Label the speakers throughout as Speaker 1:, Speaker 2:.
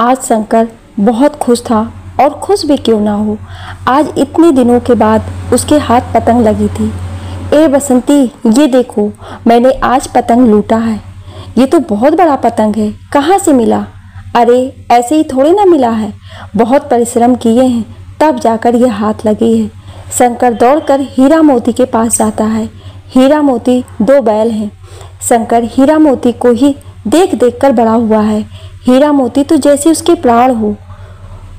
Speaker 1: आज शंकर बहुत खुश था और खुश भी क्यों ना हो, आज इतने दिनों के बाद उसके हाथ पतंग लगी थी। ए बसंती, ये देखो मैंने आज पतंग लूटा है। ये तो बहुत बड़ा पतंग है, कहाँ से मिला? अरे ऐसे ही थोड़े ना मिला है, बहुत परिश्रम किए हैं तब जाकर ये हाथ लगी है। शंकर दौड़कर हीरा मोती के पास जाता है। हीरा मोती दो बैल हैं। शंकर हीरा मोती को ही देख देख कर बड़ा हुआ है। हीरा मोती तो जैसे उसके प्राण हो।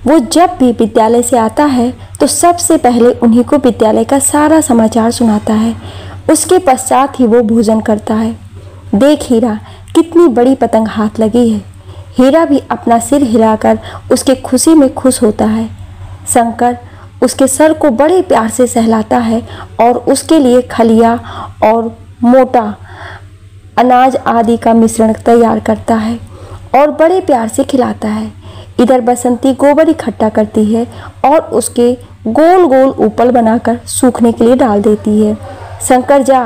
Speaker 1: वो जब भी विद्यालय से आता है तो सबसे पहले उन्हीं को विद्यालय का सारा समाचार सुनाता है। उसके पश्चात ही वो भोजन करता है। देख हीरा, कितनी बड़ी पतंग हाथ लगी है। हीरा भी अपना सिर हिलाकर उसके खुशी में खुश होता है। शंकर उसके सर को बड़े प्यार से सहलाता है और उसके लिए खलिया और मोटा अनाज आदि का मिश्रण तैयार करता है और बड़े प्यार से खिलाता है। इधर बसंती गोबर इकट्ठा करती है और उसके गोल गोल उपल बनाकर सूखने के लिए डाल देती है। शंकर जा,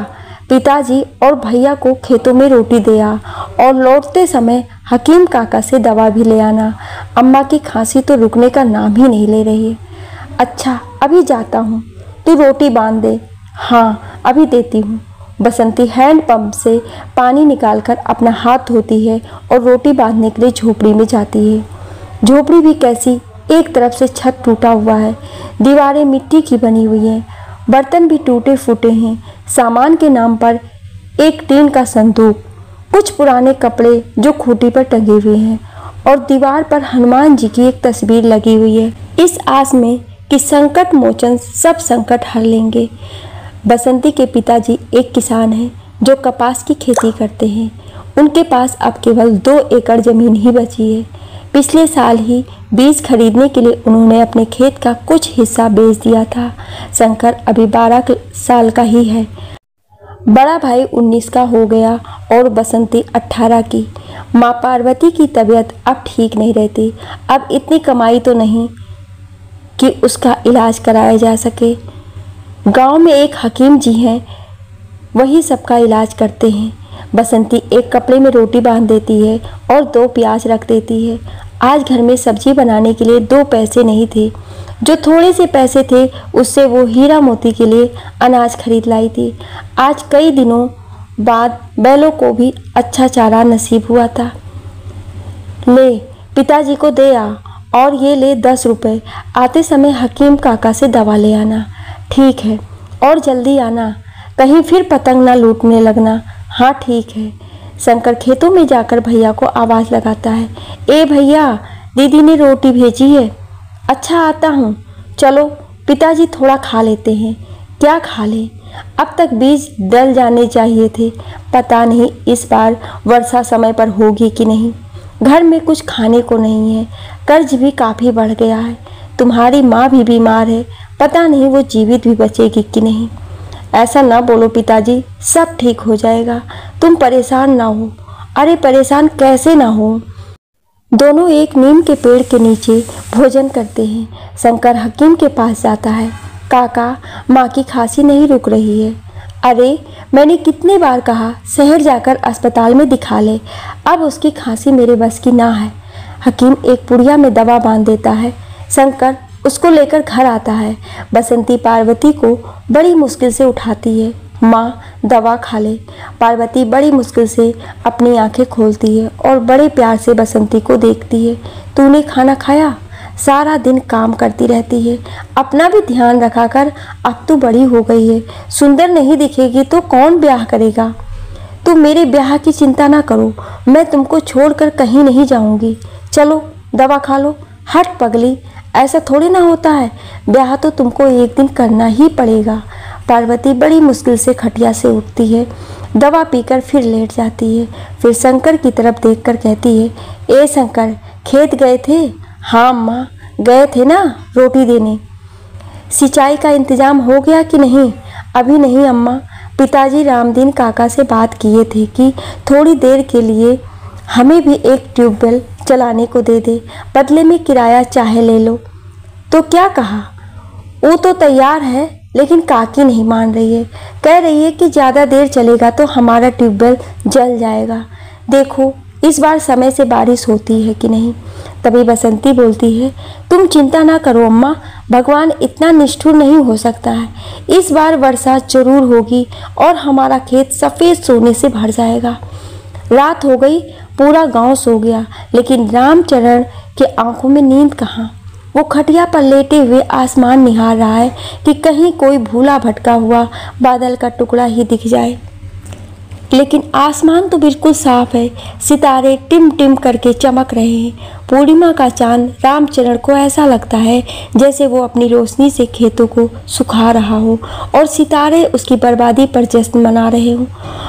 Speaker 1: पिताजी और भैया को खेतों में रोटी दे आ और लौटते समय हकीम काका से दवा भी ले आना। अम्मा की खांसी तो रुकने का नाम ही नहीं ले रही है। अच्छा, अभी जाता हूँ, तू रोटी बांध दे। हाँ, अभी देती हूँ। बसंती हैंड पंप से पानी निकालकर अपना हाथ धोती है और रोटी बांधने के लिए झोपड़ी में जाती है। झोपड़ी भी कैसी, एक तरफ से छत टूटा हुआ है, दीवारें मिट्टी की बनी हुई हैं, बर्तन भी टूटे फूटे हैं। सामान के नाम पर एक टीन का संदूक, कुछ पुराने कपड़े जो खूंटी पर टंगे हुए हैं और दीवार पर हनुमान जी की एक तस्वीर लगी हुई है, इस आस में कि संकट मोचन सब संकट हर लेंगे। बसंती के पिताजी एक किसान हैं जो कपास की खेती करते हैं। उनके पास अब केवल 2 एकड़ ज़मीन ही बची है। पिछले साल ही बीज खरीदने के लिए उन्होंने अपने खेत का कुछ हिस्सा बेच दिया था। शंकर अभी 12 साल का ही है। बड़ा भाई 19 का हो गया और बसंती 18 की। माँ पार्वती की तबीयत अब ठीक नहीं रहती। अब इतनी कमाई तो नहीं कि उसका इलाज कराया जा सके। गांव में एक हकीम जी हैं, वही सबका इलाज करते हैं। बसंती एक कपड़े में रोटी बांध देती है और 2 प्याज रख देती है। आज घर में सब्जी बनाने के लिए 2 पैसे नहीं थे। जो थोड़े से पैसे थे उससे वो हीरा मोती के लिए अनाज खरीद लाई थी। आज कई दिनों बाद बैलों को भी अच्छा चारा नसीब हुआ था। ले, पिताजी को दे आ और ये ले 10 रुपये। आते समय हकीम काका से दवा ले आना। ठीक है, और जल्दी आना, कहीं फिर पतंग ना लूटने लगना। हाँ ठीक है। शंकर खेतों में जाकर भैया को आवाज़ लगाता है। ए भैया, दीदी ने रोटी भेजी है। अच्छा, आता हूँ। चलो पिताजी थोड़ा खा लेते हैं। क्या खा लें? अब तक बीज डल जाने चाहिए थे। पता नहीं इस बार वर्षा समय पर होगी कि नहीं। घर में कुछ खाने को नहीं है। कर्ज भी काफ़ी बढ़ गया है। तुम्हारी माँ भी बीमार है, पता नहीं वो जीवित भी बचेगी कि नहीं। ऐसा ना बोलो पिताजी, सब ठीक हो जाएगा, तुम परेशान ना हो। अरे परेशान कैसे ना हो। दोनों एक नीम के पेड़ के नीचे भोजन करते हैं। शंकर हकीम के पास जाता है। काका, माँ की खांसी नहीं रुक रही है। अरे मैंने कितनी बार कहा शहर जाकर अस्पताल में दिखा ले, अब उसकी खांसी मेरे बस की ना है। हकीम एक पुड़िया में दवा बांध देता है। शंकर उसको लेकर घर आता है। बसंती पार्वती को बड़ी मुश्किल से उठाती है। माँ, दवा खा ले। पार्वती बड़ी मुश्किल से अपनी आंखें खोलती है और बड़े प्यार से बसंती को देखती है। तूने खाना खाया? सारा दिन काम करती रहती है, अपना भी ध्यान रखा कर। अब तू बड़ी हो गई है, सुंदर नहीं दिखेगी तो कौन ब्याह करेगा? तुम मेरे ब्याह की चिंता ना करो, मैं तुमको छोड़कर कहीं नहीं जाऊंगी। चलो दवा खा लो। हट पगली, ऐसा थोड़ी ना होता है, ब्याह तो तुमको एक दिन करना ही पड़ेगा। पार्वती बड़ी मुश्किल से खटिया से उठती है, दवा पीकर फिर लेट जाती है। फिर शंकर की तरफ देखकर कहती है, ए शंकर, खेत गए थे? हाँ अम्मा, गए थे ना रोटी देने। सिंचाई का इंतजाम हो गया कि नहीं? अभी नहीं अम्मा, पिताजी रामदीन काका से बात किए थे कि थोड़ी देर के लिए हमें भी एक ट्यूबवेल चलाने को दे दे, बदले में किराया चाहे ले लो। तो क्या कहा? वो तो तैयार है, लेकिन काकी नहीं मान रही है। कह रही है कि ज़्यादा देर चलेगा तो हमारा ट्यूबवेल जल जाएगा। देखो इस बार समय से बारिश होती है कि नहीं। तभी बसंती बोलती है, तुम चिंता ना करो अम्मा, भगवान इतना निष्ठुर नहीं हो सकता है। इस बार वर्षा जरूर होगी और हमारा खेत सफ़ेद सोने से भर जाएगा। रात हो गई, पूरा गांव सो गया, लेकिन रामचरण के आंखों में नींद कहाँ। वो खटिया पर लेटे हुए आसमान निहार रहा है कि कहीं कोई भूला भटका हुआ बादल का टुकड़ा ही दिख जाए। लेकिन आसमान तो बिल्कुल साफ है, सितारे टिम टिम करके चमक रहे हैं। पूर्णिमा का चांद रामचरण को ऐसा लगता है जैसे वो अपनी रोशनी से खेतों को सुखा रहा हो और सितारे उसकी बर्बादी पर जश्न मना रहे हों।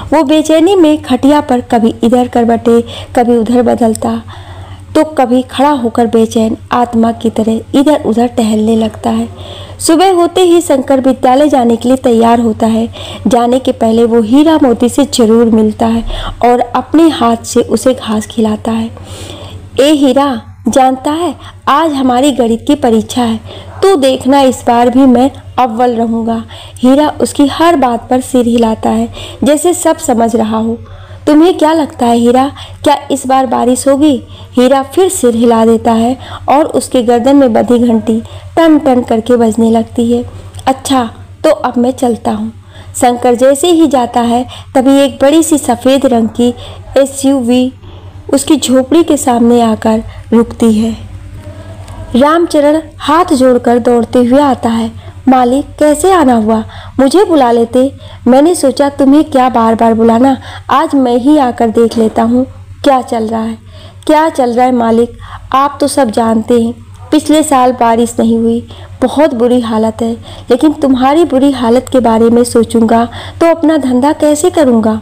Speaker 1: वो बेचैनी में खटिया पर कभी इधर करवटे कभी उधर बदलता, तो कभी खड़ा होकर बेचैन आत्मा की तरह इधर उधर टहलने लगता है। सुबह होते ही शंकर विद्यालय जाने के लिए तैयार होता है। जाने के पहले वो हीरा मोती से जरूर मिलता है और अपने हाथ से उसे घास खिलाता है। ए हीरा, जानता है आज हमारी गणित की परीक्षा है, तू देखना इस बार भी मैं अव्वल रहूँगा। हीरा उसकी हर बात पर सिर हिलाता है जैसे सब समझ रहा हो। तुम्हें क्या लगता है हीरा, क्या इस बार बारिश होगी? हीरा फिर सिर हिला देता है और उसके गर्दन में बंधी घंटी टन टन करके बजने लगती है। अच्छा, तो अब मैं चलता हूँ। शंकर जैसे ही जाता है तभी एक बड़ी सी सफ़ेद रंग की SUV उसकी झोपड़ी के सामने आकर रुकती है। रामचरण हाथ जोड़कर दौड़ते हुए आता है। मालिक, कैसे आना हुआ? मुझे बुला लेते। मैंने सोचा तुम्हें क्या बार बार बुलाना, आज मैं ही आकर देख लेता हूँ क्या चल रहा है। क्या चल रहा है मालिक, आप तो सब जानते हैं। पिछले साल बारिश नहीं हुई, बहुत बुरी हालत है, लेकिन तुम्हारी बुरी हालत के बारे में सोचूंगा तो अपना धंधा कैसे करूँगा?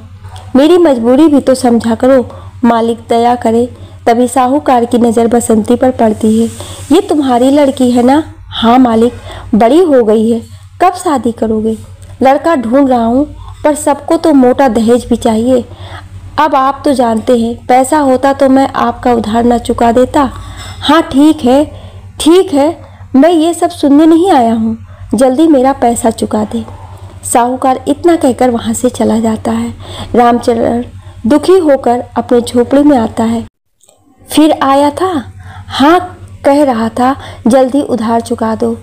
Speaker 1: मेरी मजबूरी भी तो समझा करो मालिक, दया करे। तभी साहूकार की नज़र बसंती पर पड़ती है। ये तुम्हारी लड़की है ना? हाँ मालिक, बड़ी हो गई है, कब शादी करोगे? लड़का ढूंढ रहा हूँ, पर सबको तो मोटा दहेज भी चाहिए। अब आप तो जानते हैं, पैसा होता तो मैं आपका उधार न चुका देता। हाँ ठीक है, मैं ये सब सुनने नहीं आया हूँ, जल्दी मेरा पैसा चुका दे। साहूकार इतना कहकर वहाँ से चला जाता है। रामचरण दुखी होकर अपने झोपड़ी में आता है। फिर आया था? हाँ, कह रहा था जल्दी उधार चुका दो।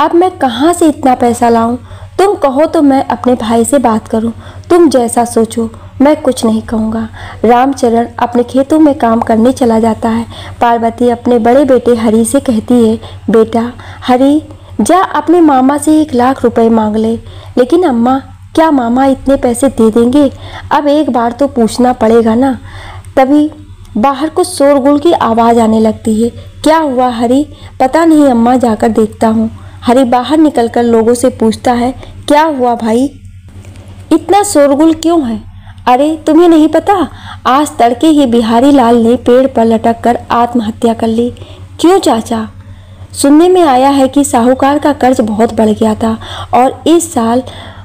Speaker 1: अब मैं कहाँ से इतना पैसा लाऊं? तुम कहो तो मैं अपने भाई से बात करूं। तुम जैसा सोचो, मैं कुछ नहीं कहूँगा। रामचरण अपने खेतों में काम करने चला जाता है। पार्वती अपने बड़े बेटे हरि से कहती है, बेटा हरि, जा अपने मामा से 1 लाख रुपए मांग ले। लेकिन अम्मा, क्या मामा इतने पैसे दे देंगे? अब एक बार तो पूछना पड़ेगा ना। तभी बाहर कुछ शोरगुल की आवाज़ आने लगती है। क्या हुआ हरि? पता नहीं अम्मा, जाकर देखता हूँ। हरि बाहर निकलकर लोगों से पूछता है, क्या हुआ भाई, इतना शोरगुल क्यों है? अरे तुम्हें नहीं पता, आज तड़के ही बिहारी लाल ने पेड़ पर लटक कर आत्महत्या कर ली। क्यों चाचा? सुनने में आया है कि साहूकार का कर्ज बहुत बढ़ गया था और इस साल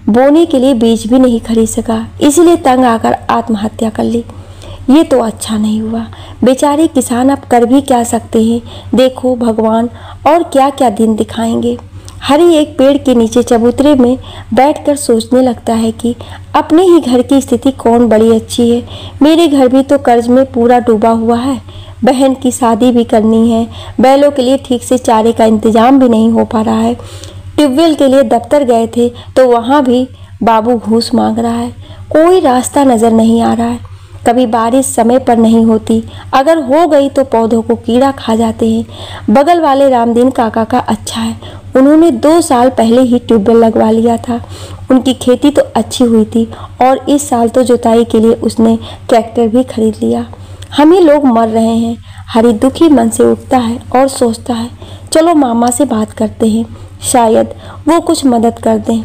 Speaker 1: बोने के लिए बीज भी नहीं खरीद सका, इसलिए तंग आकर आत्महत्या कर ली। ये तो अच्छा नहीं हुआ। बेचारे किसान अब कर भी क्या सकते हैं। देखो भगवान और क्या क्या दिन दिखाएंगे। हरि एक पेड़ के नीचे चबूतरे में बैठकर सोचने लगता है कि अपने ही घर की स्थिति कौन बड़ी अच्छी है। मेरे घर भी तो कर्ज में पूरा डूबा हुआ है। बहन की शादी भी करनी है, बैलों के लिए ठीक से चारे का इंतजाम भी नहीं हो पा रहा है। ट्यूबवेल के लिए दफ्तर गए थे तो वहाँ भी बाबू घूस मांग रहा है। कोई रास्ता नज़र नहीं आ रहा है। कभी बारिश समय पर नहीं होती, अगर हो गई तो पौधों को कीड़ा खा जाते हैं। बगल वाले रामदीन काका का अच्छा है, उन्होंने 2 साल पहले ही ट्यूबवेल लगवा लिया था। उनकी खेती तो अच्छी हुई थी और इस साल तो जुताई के लिए उसने ट्रैक्टर भी खरीद लिया। हम ही लोग मर रहे हैं। हरि दुखी मन से उठता है और सोचता है, चलो मामा से बात करते हैं, शायद वो कुछ मदद कर दें।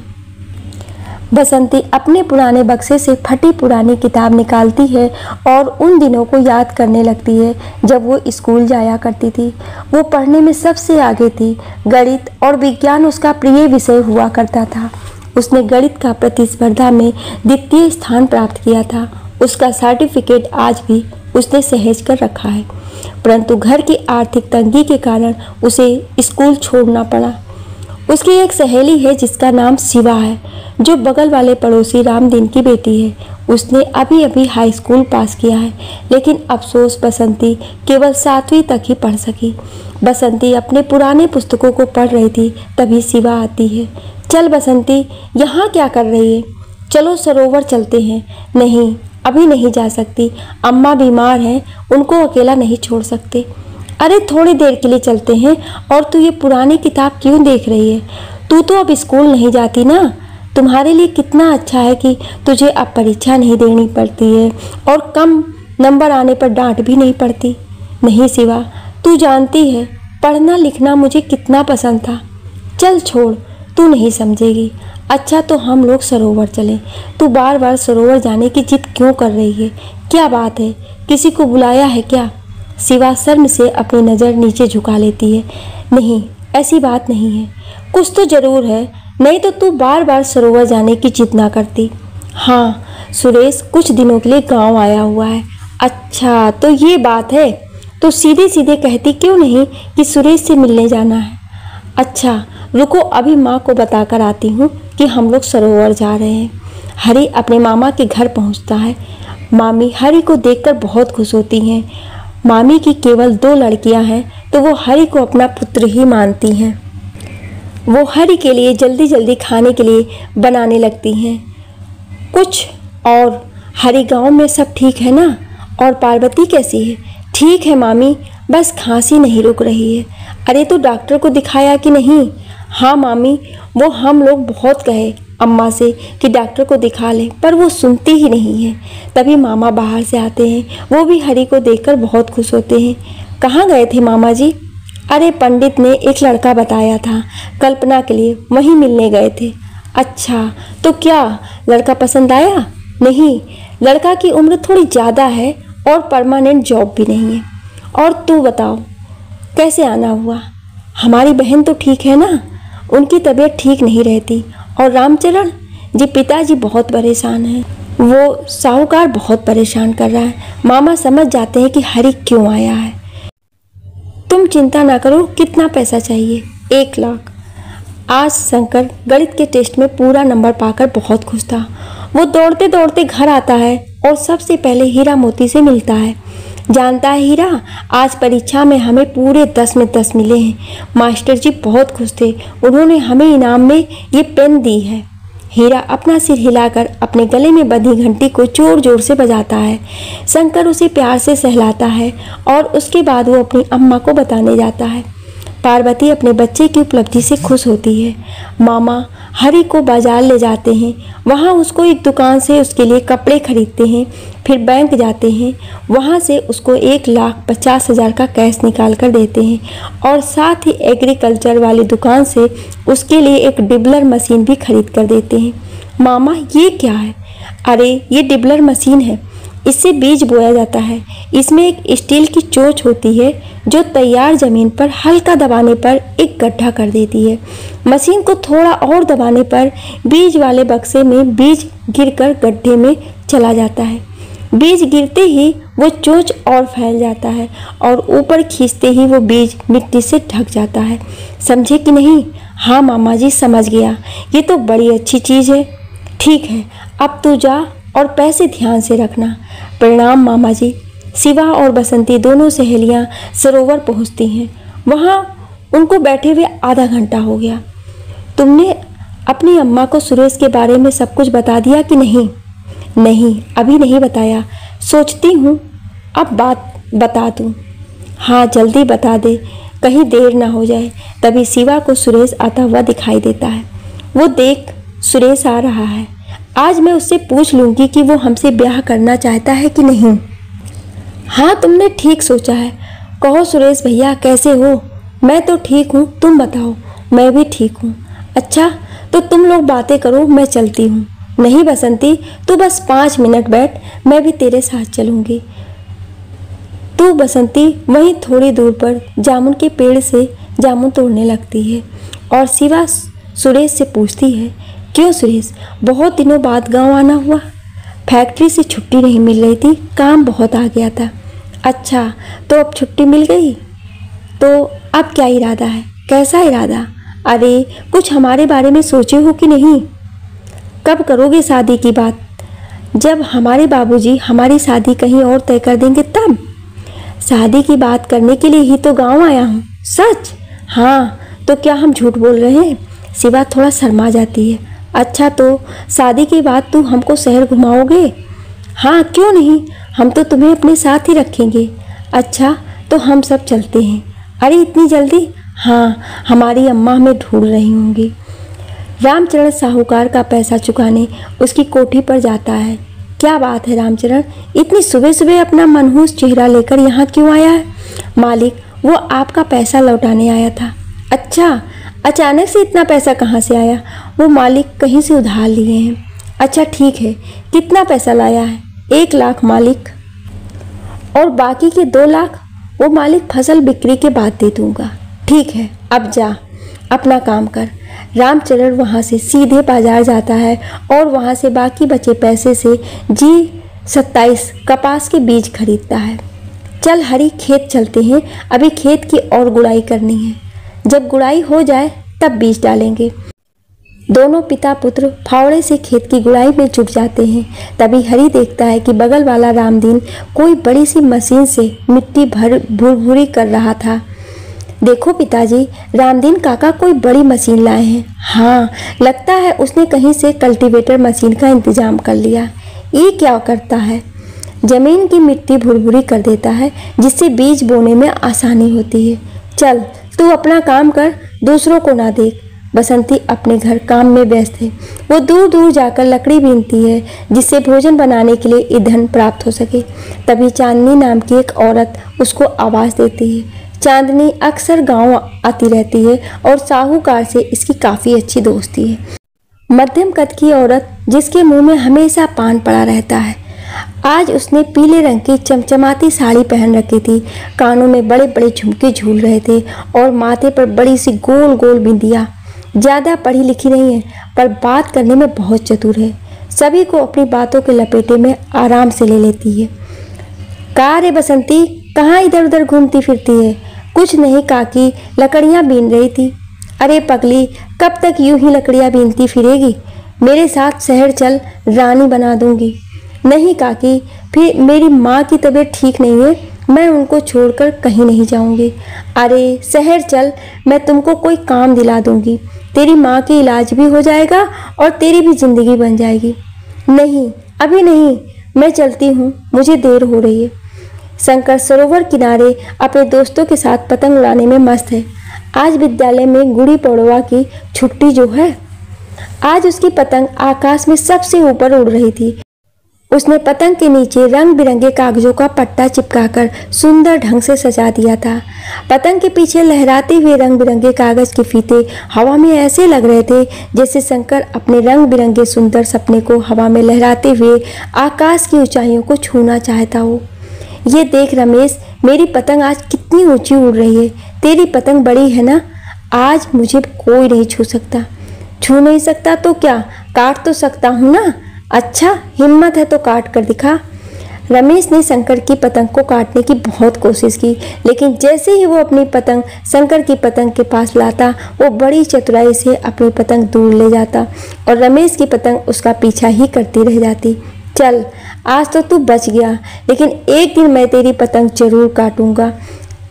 Speaker 1: बसंती अपने पुराने बक्से से फटी पुरानी किताब निकालती है और उन दिनों को याद करने लगती है जब वो स्कूल जाया करती थी। वो पढ़ने में सबसे आगे थी। गणित और विज्ञान उसका प्रिय विषय हुआ करता था। उसने गणित का प्रतिस्पर्धा में द्वितीय स्थान प्राप्त किया था। उसका सर्टिफिकेट आज भी उसने सहेज कर रखा है, परंतु घर की आर्थिक तंगी के कारण उसे स्कूल छोड़ना पड़ा। उसकी एक सहेली है जिसका नाम शिवा है, जो बगल वाले पड़ोसी रामदीन की बेटी है। उसने अभी अभी हाई स्कूल पास किया है, लेकिन अफसोस बसंती केवल 7वीं तक ही पढ़ सकी। बसंती अपने पुराने पुस्तकों को पढ़ रही थी, तभी शिवा आती है। चल बसंती, यहाँ क्या कर रही है? चलो सरोवर चलते हैं। नहीं, अभी नहीं जा सकती, अम्मा बीमार हैं, उनको अकेला नहीं छोड़ सकते। अरे थोड़ी देर के लिए चलते हैं। और तू ये पुरानी किताब क्यों देख रही है? तू तो अब स्कूल नहीं जाती ना। तुम्हारे लिए कितना अच्छा है कि तुझे अब परीक्षा नहीं देनी पड़ती है और कम नंबर आने पर डांट भी नहीं पड़ती। नहीं शिवा, तू जानती है पढ़ना लिखना मुझे कितना पसंद था। चल छोड़, तू नहीं समझेगी। अच्छा तो हम लोग सरोवर चलें। तू बार बार सरोवर जाने की जिद क्यों कर रही है? क्या बात है, किसी को बुलाया है क्या? शिवा शर्म से अपनी नज़र नीचे झुका लेती है। नहीं, ऐसी बात नहीं है। कुछ तो ज़रूर है, नहीं तो तू बार बार सरोवर जाने की जिद ना करती। हाँ, सुरेश कुछ दिनों के लिए गांव आया हुआ है। अच्छा तो ये बात है, तो सीधे सीधे कहती क्यों नहीं कि सुरेश से मिलने जाना है? अच्छा रुको, अभी माँ को बताकर आती हूँ कि हम लोग सरोवर जा रहे हैं। हरी अपने मामा के घर पहुँचता है। मामी हरी को देखकर बहुत खुश होती हैं। मामी की केवल 2 लड़कियां हैं, तो वो हरी को अपना पुत्र ही मानती हैं। वो हरी के लिए जल्दी जल्दी खाने के लिए बनाने लगती हैं कुछ। और हरी, गांव में सब ठीक है ना? और पार्वती कैसी है? ठीक है मामी, बस खांसी नहीं रुक रही है। अरे तो डॉक्टर को दिखाया कि नहीं? हाँ मामी, वो हम लोग बहुत कहे अम्मा से कि डॉक्टर को दिखा ले, पर वो सुनती ही नहीं है। तभी मामा बाहर से आते हैं, वो भी हरी को देखकर बहुत खुश होते हैं। कहाँ गए थे मामा जी? अरे पंडित ने एक लड़का बताया था कल्पना के लिए, वहीं मिलने गए थे। अच्छा तो क्या लड़का पसंद आया? नहीं, लड़का की उम्र थोड़ी ज़्यादा है और परमानेंट जॉब भी नहीं है। और तू बताओ कैसे आना हुआ? हमारी बहन तो ठीक है ना? उनकी तबीयत ठीक नहीं रहती। और रामचरण जी, पिताजी बहुत परेशान हैं। वो साहूकार बहुत परेशान कर रहा है। मामा समझ जाते हैं कि हरी क्यों आया है। तुम चिंता ना करो। कितना पैसा चाहिए? 1 लाख। आज शंकर गणित के टेस्ट में पूरा नंबर पाकर बहुत खुश था। वो दौड़ते दौड़ते घर आता है और सबसे पहले हीरा मोती से मिलता है। जानता है हीरा, आज परीक्षा में हमें पूरे 10 में 10 मिले हैं। मास्टर जी बहुत खुश थे, उन्होंने हमें इनाम में ये पेन दी है। हीरा अपना सिर हिलाकर अपने गले में बंधी घंटी को जोर जोर से बजाता है। शंकर उसे प्यार से सहलाता है और उसके बाद वो अपनी अम्मा को बताने जाता है। पार्वती अपने बच्चे की उपलब्धि से खुश होती है। मामा हरी को बाजार ले जाते हैं, वहाँ उसको एक दुकान से उसके लिए कपड़े खरीदते हैं। फिर बैंक जाते हैं, वहाँ से उसको 1,50,000 का कैश निकाल कर देते हैं और साथ ही एग्रीकल्चर वाली दुकान से उसके लिए एक डिबलर मशीन भी खरीद कर देते हैं। मामा ये क्या है? अरे ये डिबलर मशीन है, इससे बीज बोया जाता है। इसमें एक स्टील की चोंच होती है जो तैयार जमीन पर हल्का दबाने पर एक गड्ढा कर देती है। मशीन को थोड़ा और दबाने पर बीज वाले बक्से में बीज गिरकर गड्ढे में चला जाता है। बीज गिरते ही वो चोंच और फैल जाता है और ऊपर खींचते ही वो बीज मिट्टी से ढक जाता है। समझे कि नहीं? हाँ मामा जी समझ गया, ये तो बड़ी अच्छी चीज़ है। ठीक है, अब तू जा और पैसे ध्यान से रखना। प्रणाम मामा जी। शिवा और बसंती दोनों सहेलियां सरोवर पहुंचती हैं। वहां उनको बैठे हुए आधा घंटा हो गया। तुमने अपनी अम्मा को सुरेश के बारे में सब कुछ बता दिया कि नहीं? नहीं, अभी नहीं बताया, सोचती हूँ अब बात बता दूँ। हाँ जल्दी बता दे, कहीं देर ना हो जाए। तभी शिवा को सुरेश आता हुआ दिखाई देता है। वो देख सुरेश आ रहा है। आज मैं उससे पूछ लूँगी कि वो हमसे ब्याह करना चाहता है कि नहीं। हाँ तुमने ठीक सोचा है। कहो सुरेश भैया कैसे हो? मैं तो ठीक हूँ, तुम बताओ। मैं भी ठीक हूँ। अच्छा तो तुम लोग बातें करो, मैं चलती हूँ। नहीं बसंती, तू बस 5 मिनट बैठ, मैं भी तेरे साथ चलूँगी। तू बसंती वहीं थोड़ी दूर पर जामुन के पेड़ से जामुन तोड़ने लगती है और शिवा सुरेश से पूछती है, क्यों सुरेश, बहुत दिनों बाद गांव आना हुआ? फैक्ट्री से छुट्टी नहीं मिल रही थी, काम बहुत आ गया था। अच्छा तो अब छुट्टी मिल गई, तो अब क्या इरादा है? कैसा इरादा? अरे कुछ हमारे बारे में सोचे हो कि नहीं? कब करोगे शादी की बात? जब हमारे बाबूजी हमारी शादी कहीं और तय कर देंगे तब। शादी की बात करने के लिए ही तो गांव आया हूँ। सच? हाँ, तो क्या हम झूठ बोल रहे हैं? शिवा थोड़ा शर्मा जाती है। अच्छा, तो शादी के बाद तू हमको शहर घुमाओगे? हाँ, क्यों नहीं, हम तो तुम्हें अपने साथ ही रखेंगे। अच्छा, तो हम सब चलते हैं। अरे इतनी जल्दी? हाँ, हमारी अम्मा हमें ढूंढ रही होंगी। रामचरण साहूकार का पैसा चुकाने उसकी कोठी पर जाता है। क्या बात है रामचरण, इतनी सुबह सुबह अपना मनहूस चेहरा लेकर यहाँ क्यों आया है? मालिक, वो आपका पैसा लौटाने आया था। अच्छा, अचानक से इतना पैसा कहाँ से आया? वो मालिक कहीं से उधार लिए हैं। अच्छा ठीक है, कितना पैसा लाया है? 1 लाख मालिक। और बाकी के 2 लाख? वो मालिक फसल बिक्री के बाद दे दूंगा। ठीक है, अब जा अपना काम कर। रामचरण वहाँ से सीधे बाजार जाता है और वहाँ से बाकी बचे पैसे से G27 कपास के बीज खरीदता है। चल हरी, खेत चलते हैं, अभी खेत की और गुड़ाई करनी है। जब गुड़ाई हो जाए तब बीज डालेंगे। दोनों पिता पुत्र फावड़े से खेत की गुड़ाई में जुट जाते हैं। तभी हरी देखता है कि बगल वाला रामदीन कोई बड़ी सी मशीन से मिट्टी भुरभुरी कर रहा था। देखो पिताजी, रामदीन काका कोई बड़ी मशीन लाए हैं। हाँ, लगता है उसने कहीं से कल्टीवेटर मशीन का इंतजाम कर लिया। ये क्या करता है? जमीन की मिट्टी भुरभुरी कर देता है, जिससे बीज बोने में आसानी होती है। चल तू अपना काम कर, दूसरों को ना देख। बसंती अपने घर काम में व्यस्त है। वो दूर दूर जाकर लकड़ी बीनती है, जिससे भोजन बनाने के लिए ईंधन प्राप्त हो सके। तभी चांदनी नाम की एक औरत उसको आवाज़ देती है। चांदनी अक्सर गांव आती रहती है और साहूकार से इसकी काफ़ी अच्छी दोस्ती है। मध्यम कद की औरत जिसके मुंह में हमेशा पान पड़ा रहता है। आज उसने पीले रंग की चमचमाती साड़ी पहन रखी थी। कानों में बड़े बड़े झुमके झूल रहे थे और माथे पर बड़ी सी गोल गोल बिंदिया। ज़्यादा पढ़ी लिखी नहीं है, पर बात करने में बहुत चतुर है। सभी को अपनी बातों के लपेटे में आराम से ले लेती है। कहाँ रे बसंती, कहाँ इधर उधर घूमती फिरती है? कुछ नहीं काकी, लकड़ियाँ बीन रही थी। अरे पगली, कब तक यूं ही लकड़ियाँ बीनती फिरेगी? मेरे साथ शहर चल, रानी बना दूंगी। नहीं काकी, फिर मेरी माँ की तबीयत ठीक नहीं है, मैं उनको छोड़कर कहीं नहीं जाऊंगी। अरे शहर चल, मैं तुमको कोई काम दिला दूंगी। तेरी माँ की इलाज भी हो जाएगा और तेरी भी जिंदगी बन जाएगी। नहीं, अभी नहीं, मैं चलती हूँ, मुझे देर हो रही है। शंकर सरोवर किनारे अपने दोस्तों के साथ पतंग उड़ाने में मस्त है। आज विद्यालय में गुड़ी पड़वा की छुट्टी जो है, आज उसकी पतंग आकाश में सबसे ऊपर उड़ रही थी। उसने पतंग के नीचे रंग बिरंगे कागजों का पट्टा चिपकाकर सुंदर ढंग से सजा दिया था। पतंग के पीछे लहराते हुए रंग बिरंगे कागज के फीते हवा में ऐसे लग रहे थे जैसे शंकर अपने रंग बिरंगे सुंदर सपने को हवा में लहराते हुए आकाश की ऊंचाइयों को छूना चाहता हो। ये देख रमेश, मेरी पतंग आज कितनी ऊंची उड़ रही है। तेरी पतंग बड़ी है ना, आज मुझे कोई नहीं छू सकता। छू नहीं सकता तो क्या, काट तो सकता हूँ ना। अच्छा, हिम्मत है तो काट कर दिखा। रमेश ने शंकर की पतंग को काटने की बहुत कोशिश की, लेकिन जैसे ही वो अपनी पतंग शंकर की पतंग के पास लाता, वो बड़ी चतुराई से अपनी पतंग दूर ले जाता और रमेश की पतंग उसका पीछा ही करती रह जाती। चल, आज तो तू बच गया, लेकिन एक दिन मैं तेरी पतंग जरूर काटूंगा।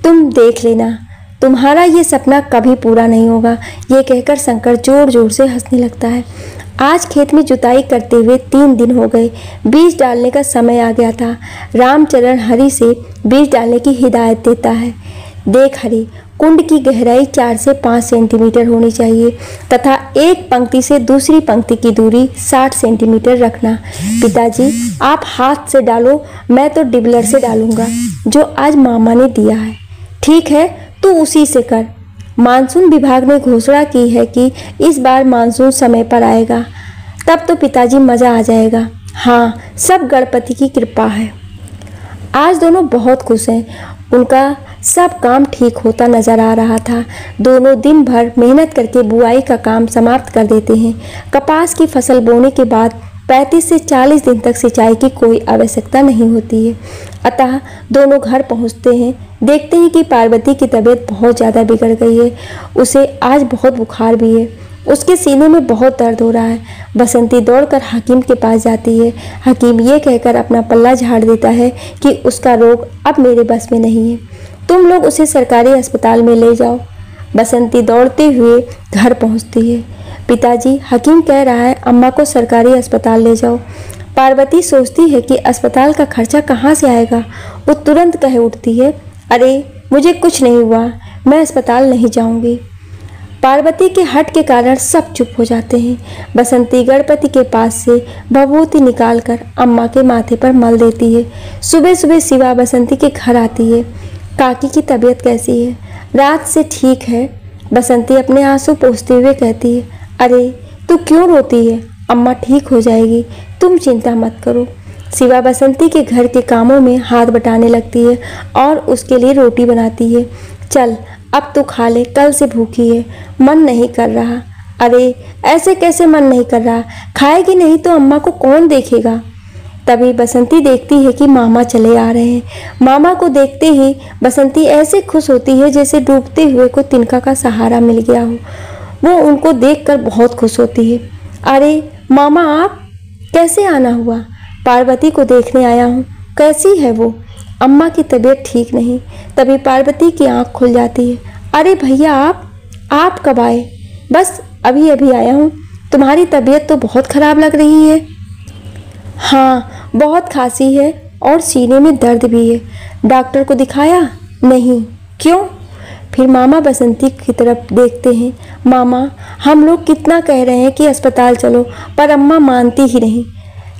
Speaker 1: तुम देख लेना, तुम्हारा ये सपना कभी पूरा नहीं होगा। ये कहकर शंकर जोर जोर से हंसने लगता है। आज खेत में जुताई करते हुए 3 दिन हो गए। बीज डालने का समय आ गया था। रामचरण हरि से बीज डालने की हिदायत देता है। देख हरि, कुंड की गहराई 4 से 5 सेंटीमीटर होनी चाहिए तथा एक पंक्ति से दूसरी पंक्ति की दूरी 60 सेंटीमीटर रखना। पिताजी, आप हाथ से डालो, मैं तो डिबलर से डालूंगा, जो आज मामा ने दिया है। ठीक है, तू उसी से कर। मानसून विभाग ने घोषणा की है कि इस बार मानसून समय पर आएगा, तब तो पिताजी मज़ा आ जाएगा। हाँ, सब गणपति की कृपा है। आज दोनों बहुत खुश हैं। उनका सब काम ठीक होता नजर आ रहा था। दोनों दिन भर मेहनत करके बुआई का काम समाप्त कर देते हैं। कपास की फसल बोने के बाद 35 से 40 दिन तक सिंचाई की कोई आवश्यकता नहीं होती है। अतः दोनों घर पहुंचते हैं। देखते हैं कि पार्वती की तबीयत बहुत ज़्यादा बिगड़ गई है। उसे आज बहुत बुखार भी है। उसके सीने में बहुत दर्द हो रहा है। बसंती दौड़कर हकीम के पास जाती है। हकीम ये कहकर अपना पल्ला झाड़ देता है कि उसका रोग अब मेरे बस में नहीं है, तुम लोग उसे सरकारी अस्पताल में ले जाओ। बसंती दौड़ते हुए घर पहुंचती है। पिताजी, हकीम कह रहा है अम्मा को सरकारी अस्पताल ले जाओ। पार्वती सोचती है कि अस्पताल का खर्चा कहाँ से आएगा। वो तुरंत कह उठती है, अरे मुझे कुछ नहीं हुआ, मैं अस्पताल नहीं जाऊंगी। पार्वती के हट के कारण सब चुप हो जाते हैं। बसंती गणपति के पास से भभूति निकालकर अम्मा के माथे पर मल देती है। सुबह सुबह शिवा बसंती के घर आती है। काकी की तबीयत कैसी है? रात से ठीक है। बसंती अपने आंसू पोंछते हुए कहती है, अरे तू क्यों रोती है? अम्मा ठीक हो जाएगी, तुम चिंता मत करो। शिवा बसंती के घर के कामों में हाथ बटाने लगती है और उसके लिए रोटी बनाती है। चल अब तो खा ले, कल से भूखी है, मन नहीं कर रहा। अरे ऐसे कैसे मन नहीं कर रहा? खाएगी नहीं तो अम्मा को कौन देखेगा? तभी बसंती देखती है कि मामा चले आ रहे हैं। मामा को देखते ही बसंती ऐसे खुश होती है जैसे डूबते हुए को तिनका का सहारा मिल गया हो। वो उनको देखकर बहुत खुश होती है। अरे मामा, आप कैसे आना हुआ? पार्वती को देखने आया हूँ। कैसी है वो? अम्मा की तबीयत ठीक नहीं। तभी पार्वती की आंख खुल जाती है। अरे भैया, आप कब आए? बस अभी अभी आया हूँ। तुम्हारी तबीयत तो बहुत खराब लग रही है। हाँ, बहुत खांसी है और सीने में दर्द भी है। डॉक्टर को दिखाया? नहीं। क्यों? फिर मामा बसंती की तरफ देखते हैं। मामा, हम लोग कितना कह रहे हैं कि अस्पताल चलो, पर अम्मा मानती ही नहीं।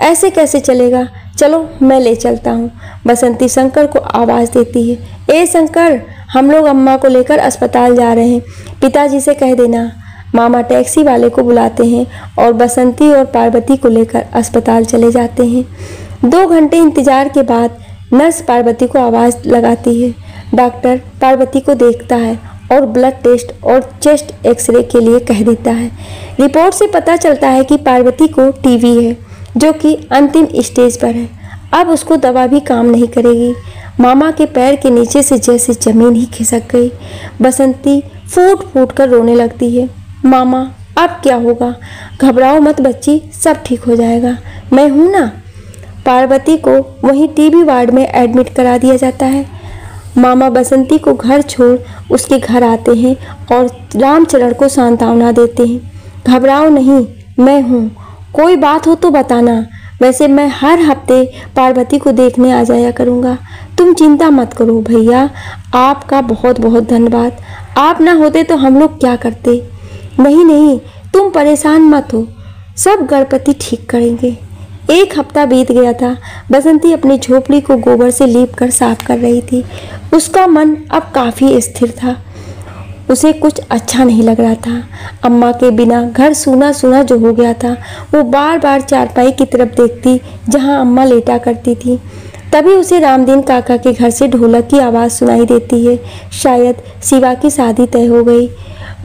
Speaker 1: ऐसे कैसे चलेगा? चलो मैं ले चलता हूँ। बसंती शंकर को आवाज़ देती है, ए शंकर, हम लोग अम्मा को लेकर अस्पताल जा रहे हैं, पिताजी से कह देना। मामा टैक्सी वाले को बुलाते हैं और बसंती और पार्वती को लेकर अस्पताल चले जाते हैं। 2 घंटे इंतजार के बाद नर्स पार्वती को आवाज़ लगाती है। डॉक्टर पार्वती को देखता है और ब्लड टेस्ट और चेस्ट एक्सरे के लिए कह देता है। रिपोर्ट से पता चलता है कि पार्वती को टीबी है, जो कि अंतिम स्टेज पर है। अब उसको दवा भी काम नहीं करेगी। मामा के पैर के नीचे से जैसे जमीन ही खिसक गई। बसंती फूट फूट कर रोने लगती है। मामा, अब क्या होगा? घबराओ मत बच्ची, सब ठीक हो जाएगा, मैं हूँ ना। पार्वती को वहीं टीबी वार्ड में एडमिट करा दिया जाता है। मामा बसंती को घर छोड़ उसके घर आते हैं और रामचरण को सांत्वना देते हैं। घबराओ नहीं, मैं हूँ, कोई बात हो तो बताना। वैसे मैं हर हफ्ते पार्वती को देखने आ जाया करूँगा, तुम चिंता मत करो। भैया, आपका बहुत बहुत धन्यवाद। आप ना होते तो हम लोग क्या करते। नहीं नहीं, तुम परेशान मत हो, सब गणपति ठीक करेंगे। 1 हफ्ता बीत गया था। बसंती अपनी झोपड़ी को गोबर से लीप कर साफ कर रही थी। उसका मन अब काफ़ी स्थिर था। उसे कुछ अच्छा नहीं लग रहा था। अम्मा के बिना घर सूना सूना जो हो गया था। वो बार बार चारपाई की तरफ देखती जहां अम्मा लेटा करती थी। तभी उसे रामदीन काका के घर से ढोलक की आवाज़ सुनाई देती है। शायद शिवा की शादी तय हो गई।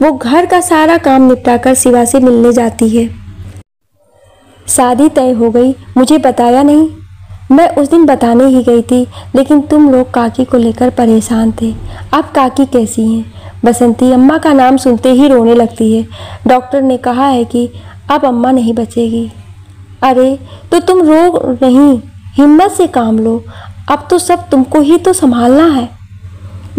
Speaker 1: वो घर का सारा काम निपटाकर शिवा से मिलने जाती है। शादी तय हो गई, मुझे बताया नहीं। मैं उस दिन बताने ही गई थी, लेकिन तुम लोग काकी को लेकर परेशान थे। अब काकी कैसी हैं? बसंती अम्मा का नाम सुनते ही रोने लगती है। डॉक्टर ने कहा है कि अब अम्मा नहीं बचेगी। अरे तो तुम रो नहीं, हिम्मत से काम लो, अब तो सब तुमको ही तो संभालना है।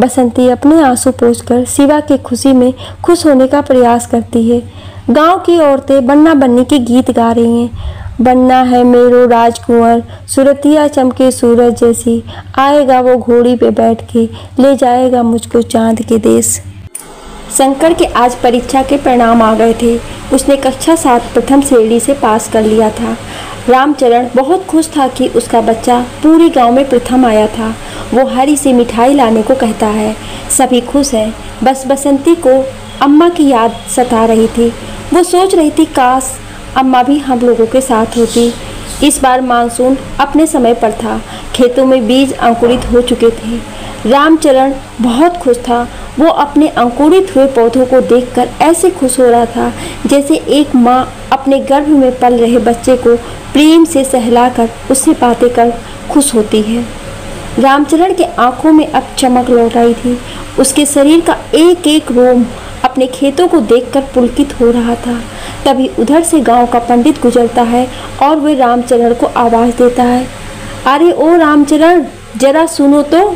Speaker 1: बसंती अपने आंसू पोंछकर शिवा की खुशी में खुश होने का प्रयास करती है। गांव की औरतें बन्ना बन्नी के गीत गा रही हैं। बनना है मेरो राजकुंवर, सुरतिया चमके सूरज जैसी, आएगा वो घोड़ी पे बैठ के, ले जाएगा मुझको चांद के देश। शंकर के आज परीक्षा के परिणाम आ गए थे। उसने कक्षा 7 प्रथम श्रेणी से पास कर लिया था। रामचरण बहुत खुश था कि उसका बच्चा पूरे गांव में प्रथम आया था। वो हरी से मिठाई लाने को कहता है। सभी खुश हैं, बस बसंती को अम्मा की याद सता रही थी। वो सोच रही थी काश अम्मा भी हम लोगों के साथ होती। इस बार मानसून अपने समय पर था। खेतों में बीज अंकुरित हो चुके थे। रामचरण बहुत खुश था। वो अपने अंकुरित हुए पौधों को देखकर ऐसे खुश हो रहा था जैसे एक माँ अपने गर्भ में पल रहे बच्चे को प्रेम से सहलाकर उससे बातें कर खुश होती है। रामचरण के आंखों में अब चमक लौट आई थी। उसके शरीर का एक एक रोम अपने खेतों को देखकर पुलकित हो रहा था। तभी उधर से गांव का पंडित गुजरता है और वह रामचरण को आवाज देता है, अरे ओ रामचरण, जरा सुनो तो।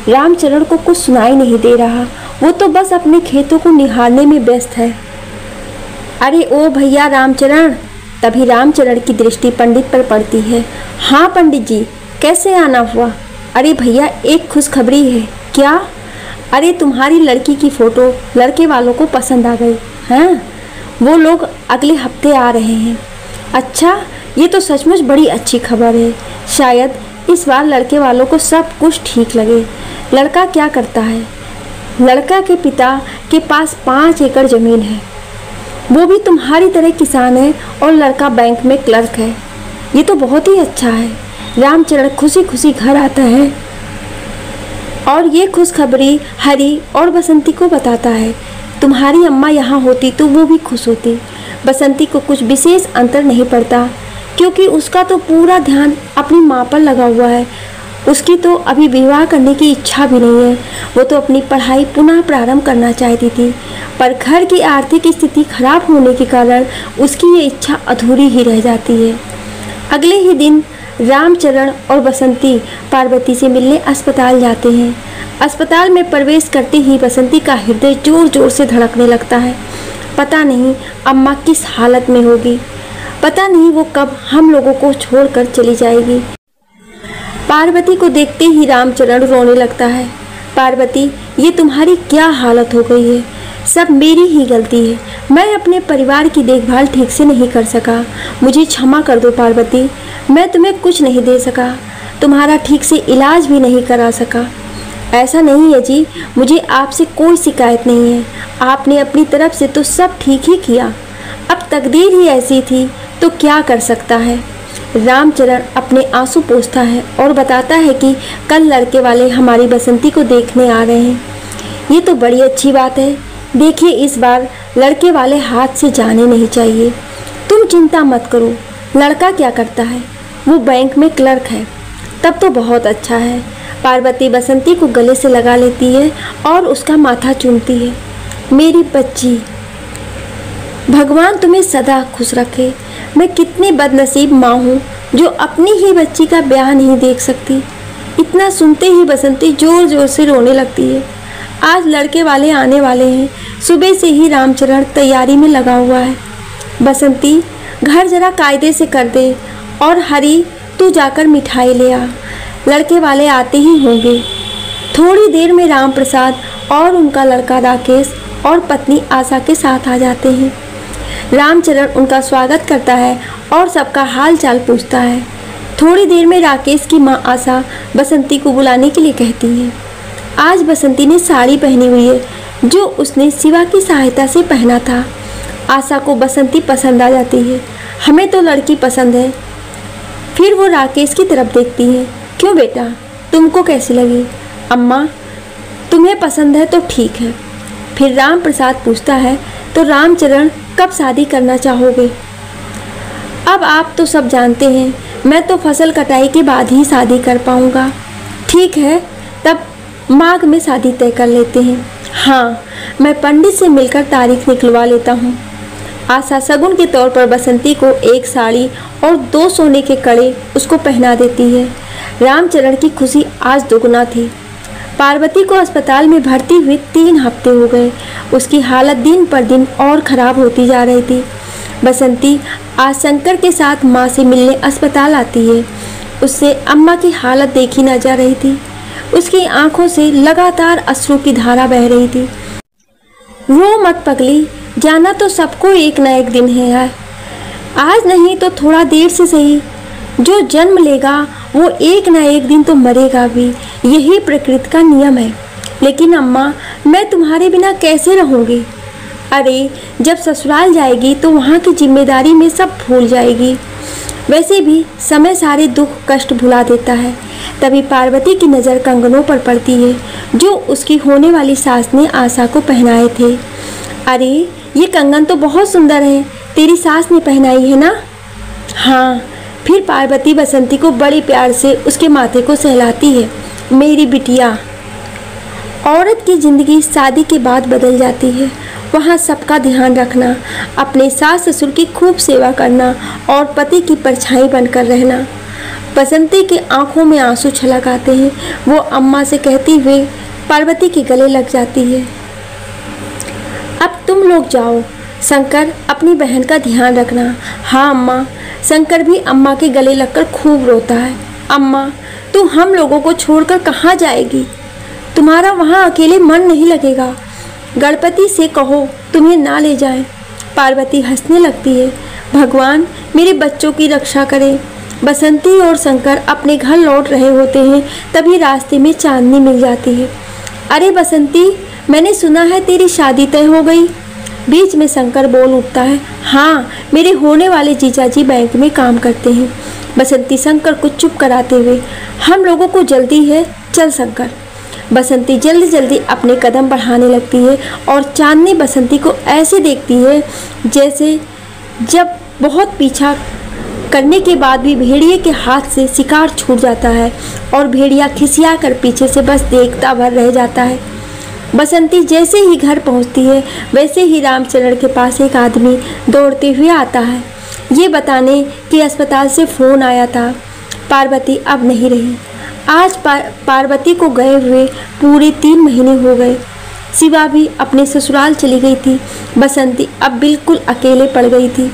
Speaker 1: रामचरण को कुछ सुनाई नहीं दे रहा, वो तो बस अपने खेतों को निहारने में व्यस्त है। अरे ओ भैया रामचरण। तभी रामचरण की दृष्टि पंडित पर पड़ती है। हाँ पंडित जी, कैसे आना हुआ? अरे भैया, एक खुशखबरी है। क्या? अरे तुम्हारी लड़की की फोटो लड़के वालों को पसंद आ गई। हाँ, वो लोग अगले हफ्ते आ रहे हैं। अच्छा, ये तो सचमुच बड़ी अच्छी खबर है। शायद इस बार लड़के वालों को सब कुछ ठीक लगे। लड़का क्या करता है? लड़का के पिता के पास 5 एकड़ ज़मीन है। वो भी तुम्हारी तरह किसान है और लड़का बैंक में क्लर्क है। ये तो बहुत ही अच्छा है। रामचरण खुशी खुशी घर आता है और ये खुशखबरी हरी और बसंती को बताता है। तुम्हारी अम्मा यहाँ होती तो वो भी खुश होती। बसंती को कुछ विशेष अंतर नहीं पड़ता, क्योंकि उसका तो पूरा ध्यान अपनी माँ पर लगा हुआ है। उसकी तो अभी विवाह करने की इच्छा भी नहीं है। वो तो अपनी पढ़ाई पुनः प्रारंभ करना चाहती थी, पर घर की आर्थिक स्थिति खराब होने के कारण उसकी ये इच्छा अधूरी ही रह जाती है। अगले ही दिन रामचरण और बसंती पार्वती से मिलने अस्पताल जाते हैं। अस्पताल में प्रवेश करते ही बसंती का हृदय जोर जोर से धड़कने लगता है। पता नहीं अम्मा किस हालत में होगी, पता नहीं वो कब हम लोगों को छोड़कर चली जाएगी। पार्वती को देखते ही रामचरण रोने लगता है। पार्वती, ये तुम्हारी क्या हालत हो गई है? सब मेरी ही गलती है। मैं अपने परिवार की देखभाल ठीक से नहीं कर सका। मुझे क्षमा कर दो पार्वती। मैं तुम्हें कुछ नहीं दे सका, तुम्हारा ठीक से इलाज भी नहीं करा सका। ऐसा नहीं है जी, मुझे आपसे कोई शिकायत नहीं है। आपने अपनी तरफ से तो सब ठीक ही किया। अब तकदीर ही ऐसी थी तो क्या कर सकता है। रामचरण अपने आंसू पोंछता है और बताता है कि कल लड़के वाले हमारी बसंती को देखने आ रहे हैं। ये तो बड़ी अच्छी बात है। देखिए, इस बार लड़के वाले हाथ से जाने नहीं चाहिए। तुम चिंता मत करो। लड़का क्या करता है? वो बैंक में क्लर्क है। तब तो बहुत अच्छा है। पार्वती बसंती को गले से लगा लेती है और उसका माथा चूमती है। मेरी बच्ची, भगवान तुम्हें सदा खुश रखे। मैं कितनी बदनसीब माँ हूँ जो अपनी ही बच्ची का ब्याह नहीं देख सकती। इतना सुनते ही बसंती जोर जोर से रोने लगती है। आज लड़के वाले आने वाले हैं। सुबह से ही रामचरण तैयारी में लगा हुआ है। बसंती, घर जरा कायदे से कर दे, और हरी, तू जाकर मिठाई ले आ। लड़के वाले आते ही होंगे। थोड़ी देर में राम प्रसाद और उनका लड़का राकेश और पत्नी आशा के साथ आ जाते हैं। रामचरण उनका स्वागत करता है और सबका हाल चाल पूछता है। थोड़ी देर में राकेश की माँ आशा बसंती को बुलाने के लिए कहती है। आज बसंती ने साड़ी पहनी हुई है, जो उसने शिवा की सहायता से पहना था। आशा को बसंती पसंद आ जाती है। हमें तो लड़की पसंद है। फिर वो राकेश की तरफ देखती है। क्यों बेटा, तुमको कैसी लगी? अम्मा, तुम्हें पसंद है तो ठीक है। फिर राम प्रसाद पूछता है, तो रामचरण कब शादी करना चाहोगे? अब आप तो सब जानते हैं, मैं तो फसल कटाई के बाद ही शादी कर पाऊँगा। ठीक है, तब माघ में शादी तय कर लेते हैं। हाँ, मैं पंडित से मिलकर तारीख निकलवा लेता हूँ। आशा शगुन के तौर पर बसंती को एक साड़ी और 2 सोने के कड़े उसको पहना देती है। रामचरण की खुशी आज दुगना थी। पार्वती को अस्पताल में भर्ती हुए 3 हफ्ते हो गए। उसकी हालत दिन पर दिन और ख़राब होती जा रही थी। बसंती आज शंकर के साथ माँ से मिलने अस्पताल आती है। उससे अम्मा की हालत देखी न जा रही थी। उसकी आंखों से लगातार अश्रु की धारा बह रही थी। रो मत पगली, जाना तो सबको एक न एक दिन है यार। आज नहीं तो थोड़ा देर से सही। जो जन्म लेगा वो एक न एक दिन तो मरेगा भी। यही प्रकृति का नियम है। लेकिन अम्मा, मैं तुम्हारे बिना कैसे रहूँगी? अरे, जब ससुराल जाएगी तो वहाँ की जिम्मेदारी में सब भूल जाएगी। वैसे भी समय सारे दुख कष्ट भुला देता है। तभी पार्वती की नज़र कंगनों पर पड़ती है, जो उसकी होने वाली सास ने आशा को पहनाए थे। अरे, ये कंगन तो बहुत सुंदर है। तेरी सास ने पहनाई है ना? हाँ। फिर पार्वती बसंती को बड़े प्यार से उसके माथे को सहलाती है। मेरी बिटिया। औरत की ज़िंदगी शादी के बाद बदल जाती है। वहाँ सबका ध्यान रखना, अपने सास ससुर की खूब सेवा करना और पति की परछाई बनकर रहना। बसंती की आंखों में आंसू छलक आते हैं। वो अम्मा से कहती हुए पार्वती के गले लग जाती है। अब तुम लोग जाओ, शंकर अपनी बहन का ध्यान रखना। हाँ अम्मा। शंकर भी अम्मा के गले लगकर खूब रोता है। अम्मा, तू हम लोगों को छोड़कर कहाँ जाएगी? तुम्हारा वहाँ अकेले मन नहीं लगेगा। गणपति से कहो तुम्हें ना ले जाए। पार्वती हंसने लगती है। भगवान मेरे बच्चों की रक्षा करें। बसंती और शंकर अपने घर लौट रहे होते हैं, तभी रास्ते में चांदनी मिल जाती है। अरे बसंती, मैंने सुना है तेरी शादी तय हो गई। बीच में शंकर बोल उठता है। हाँ, मेरे होने वाले जीजाजी बैंक में काम करते हैं। बसंती शंकर को चुप कराते हुए, हम लोगों को जल्दी है, चल शंकर। बसंती जल्दी जल्दी अपने कदम बढ़ाने लगती है और चांदनी बसंती को ऐसे देखती है जैसे जब बहुत पीछा करने के बाद भी भेड़िए के हाथ से शिकार छूट जाता है और भेड़िया खिसिया कर पीछे से बस देखता भर रह जाता है। बसंती जैसे ही घर पहुंचती है, वैसे ही रामचरण के पास एक आदमी दौड़ते हुए आता है, ये बताने कि अस्पताल से फ़ोन आया था, पार्वती अब नहीं रही। आज पार्वती को गए हुए पूरे 3 महीने हो गए। शिवा भी अपने ससुराल चली गई थी। बसंती अब बिल्कुल अकेले पड़ गई थी।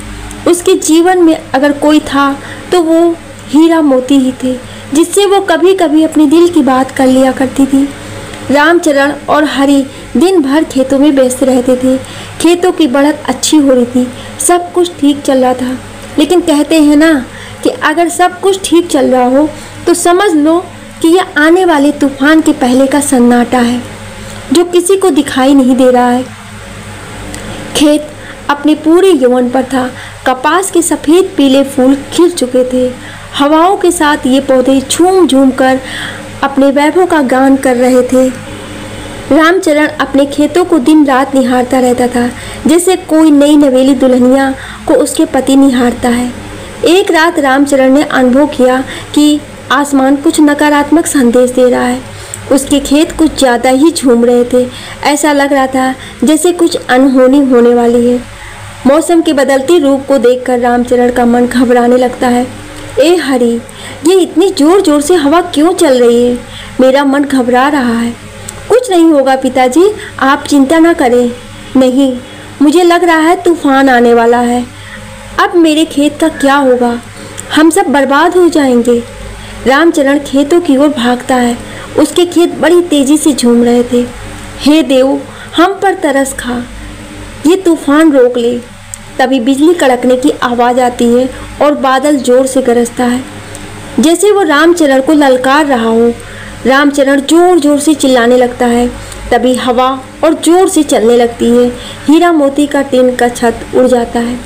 Speaker 1: उसके जीवन में अगर कोई था तो वो हीरा मोती ही थे, जिससे वो कभी कभी अपने दिल की बात कर लिया करती थी। रामचरण और हरि दिन भर खेतों में व्यस्त रहते थे। खेतों की बढ़त अच्छी हो रही थी, सब कुछ ठीक चल रहा था। लेकिन कहते हैं ना कि अगर सब कुछ ठीक चल रहा हो तो समझ लो कि यह आने वाले तूफान के पहले का सन्नाटा है, जो किसी को दिखाई नहीं दे रहा है। खेत अपने पूरे यौवन पर था। कपास के सफ़ेद पीले फूल खिल चुके थे। हवाओं के साथ ये पौधे झूम झूम कर अपने वैभव का गान कर रहे थे। रामचरण अपने खेतों को दिन रात निहारता रहता था, जैसे कोई नई नवेली दुल्हनिया को उसके पति निहारता है। एक रात रामचरण ने अनुभव किया कि आसमान कुछ नकारात्मक संदेश दे रहा है। उसके खेत कुछ ज़्यादा ही झूम रहे थे। ऐसा लग रहा था जैसे कुछ अनहोनी होने वाली है। मौसम के बदलते रूप को देखकर रामचरण का मन घबराने लगता है। ए हरि, ये इतनी ज़ोर ज़ोर से हवा क्यों चल रही है? मेरा मन घबरा रहा है। कुछ नहीं होगा पिताजी, आप चिंता ना करें। नहीं, मुझे लग रहा है तूफान आने वाला है। अब मेरे खेत का क्या होगा? हम सब बर्बाद हो जाएंगे। रामचरण खेतों की ओर भागता है। उसके खेत बड़ी तेजी से झूम रहे थे। हे देव, हम पर तरस खा, ये तूफान रोक ले। तभी बिजली कड़कने की आवाज़ आती है और बादल जोर से गरजता है, जैसे वो रामचरण को ललकार रहा हो। रामचरण जोर जोर से चिल्लाने लगता है। तभी हवा और जोर से चलने लगती है। हीरा मोती का टीन का छत उड़ जाता है।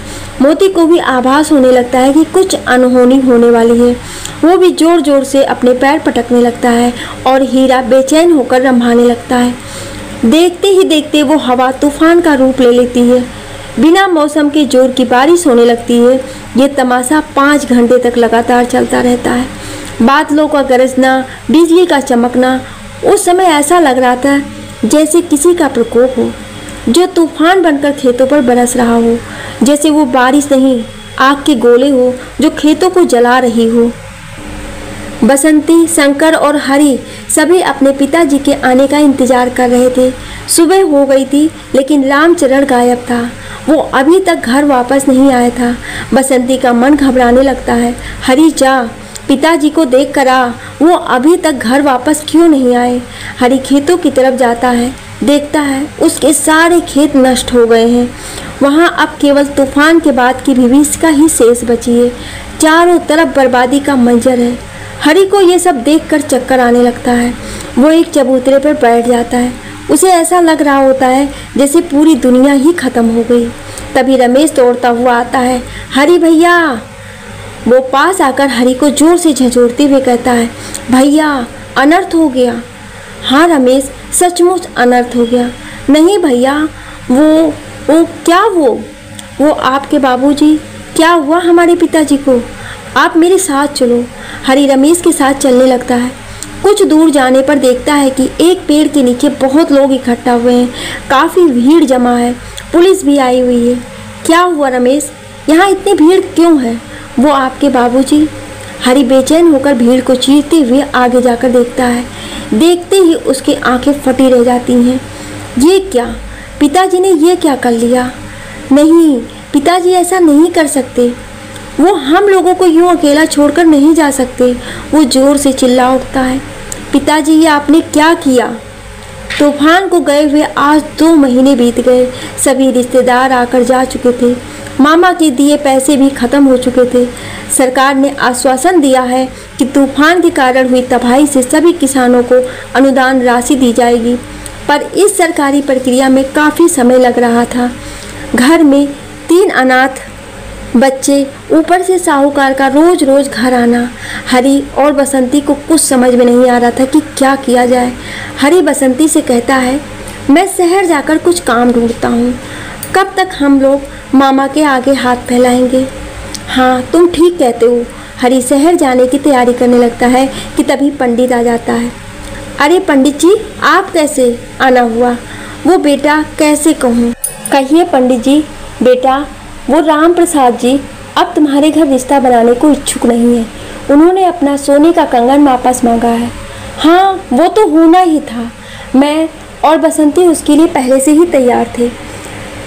Speaker 1: मोती को भी आभास होने लगता है कि कुछ अनहोनी होने वाली है। वो भी जोर जोर से अपने पैर पटकने लगता है और हीरा बेचैन होकर रंभाने लगता है। देखते ही देखते वो हवा तूफान का रूप ले लेती है। बिना मौसम के जोर की बारिश होने लगती है। ये तमाशा 5 घंटे तक लगातार चलता रहता है। बादलों का गरजना, बिजली का चमकना, उस समय ऐसा लग रहा था जैसे किसी का प्रकोप हो, जो तूफान बनकर खेतों पर बरस रहा हो। जैसे वो बारिश नहीं, आग के गोले हो जो खेतों को जला रही हो। बसंती, शंकर और हरि सभी अपने पिताजी के आने का इंतजार कर रहे थे। सुबह हो गई थी, लेकिन रामचरण गायब था। वो अभी तक घर वापस नहीं आया था। बसंती का मन घबराने लगता है। हरि जा, पिताजी को देख कर आ, वो अभी तक घर वापस क्यों नहीं आए? हरि खेतों की तरफ जाता है। देखता है उसके सारे खेत नष्ट हो गए हैं। वहाँ अब केवल तूफान के बाद की विभीषिका ही शेष बची है। चारों तरफ बर्बादी का मंजर है। हरि को ये सब देखकर चक्कर आने लगता है। वो एक चबूतरे पर बैठ जाता है। उसे ऐसा लग रहा होता है जैसे पूरी दुनिया ही खत्म हो गई। तभी रमेश दौड़ता हुआ आता है। हरि भैया! वो पास आकर हरि को जोर से झंझोड़ते हुए कहता है, भैया अनर्थ हो गया। हाँ रमेश, सचमुच अनर्थ हो गया। नहीं भैया, वो क्या वो आपके बाबूजी, क्या हुआ हमारे पिताजी को? आप मेरे साथ चलो। हरि रमेश के साथ चलने लगता है। कुछ दूर जाने पर देखता है कि एक पेड़ के नीचे बहुत लोग इकट्ठा हुए हैं। काफ़ी भीड़ जमा है, पुलिस भी आई हुई है। क्या हुआ रमेश, यहाँ इतनी भीड़ क्यों है? वो आपके बाबूजी। हरी बेचैन होकर भीड़ को चीरते हुए आगे जाकर देखता है। देखते ही उसकी आंखें फटी रह जाती हैं। ये क्या, पिताजी ने ये क्या कर लिया? नहीं, पिताजी ऐसा नहीं कर सकते। वो हम लोगों को यूं अकेला छोड़कर नहीं जा सकते। वो जोर से चिल्ला उठता है, पिताजी ये आपने क्या किया? तूफान को गए हुए आज 2 महीने बीत गए। सभी रिश्तेदार आकर जा चुके थे। मामा के दिए पैसे भी खत्म हो चुके थे। सरकार ने आश्वासन दिया है कि तूफान के कारण हुई तबाही से सभी किसानों को अनुदान राशि दी जाएगी, पर इस सरकारी प्रक्रिया में काफ़ी समय लग रहा था। घर में 3 अनाथ बच्चे, ऊपर से साहूकार का रोज रोज घर आना। हरी और बसंती को कुछ समझ में नहीं आ रहा था कि क्या किया जाए। हरी बसंती से कहता है, मैं शहर जाकर कुछ काम ढूंढता हूँ। कब तक हम लोग मामा के आगे हाथ फैलाएंगे? हाँ, तुम ठीक कहते हो। हरी शहर जाने की तैयारी करने लगता है कि तभी पंडित आ जाता है। अरे पंडित जी, आप कैसे आना हुआ? वो बेटा कैसे कहूँ? कहिए पंडित जी। बेटा, वो राम प्रसाद जी अब तुम्हारे घर रिश्ता बनाने को इच्छुक नहीं है। उन्होंने अपना सोने का कंगन वापस मांगा है। हाँ, वो तो होना ही था। मैं और बसंती उसके लिए पहले से ही तैयार थे।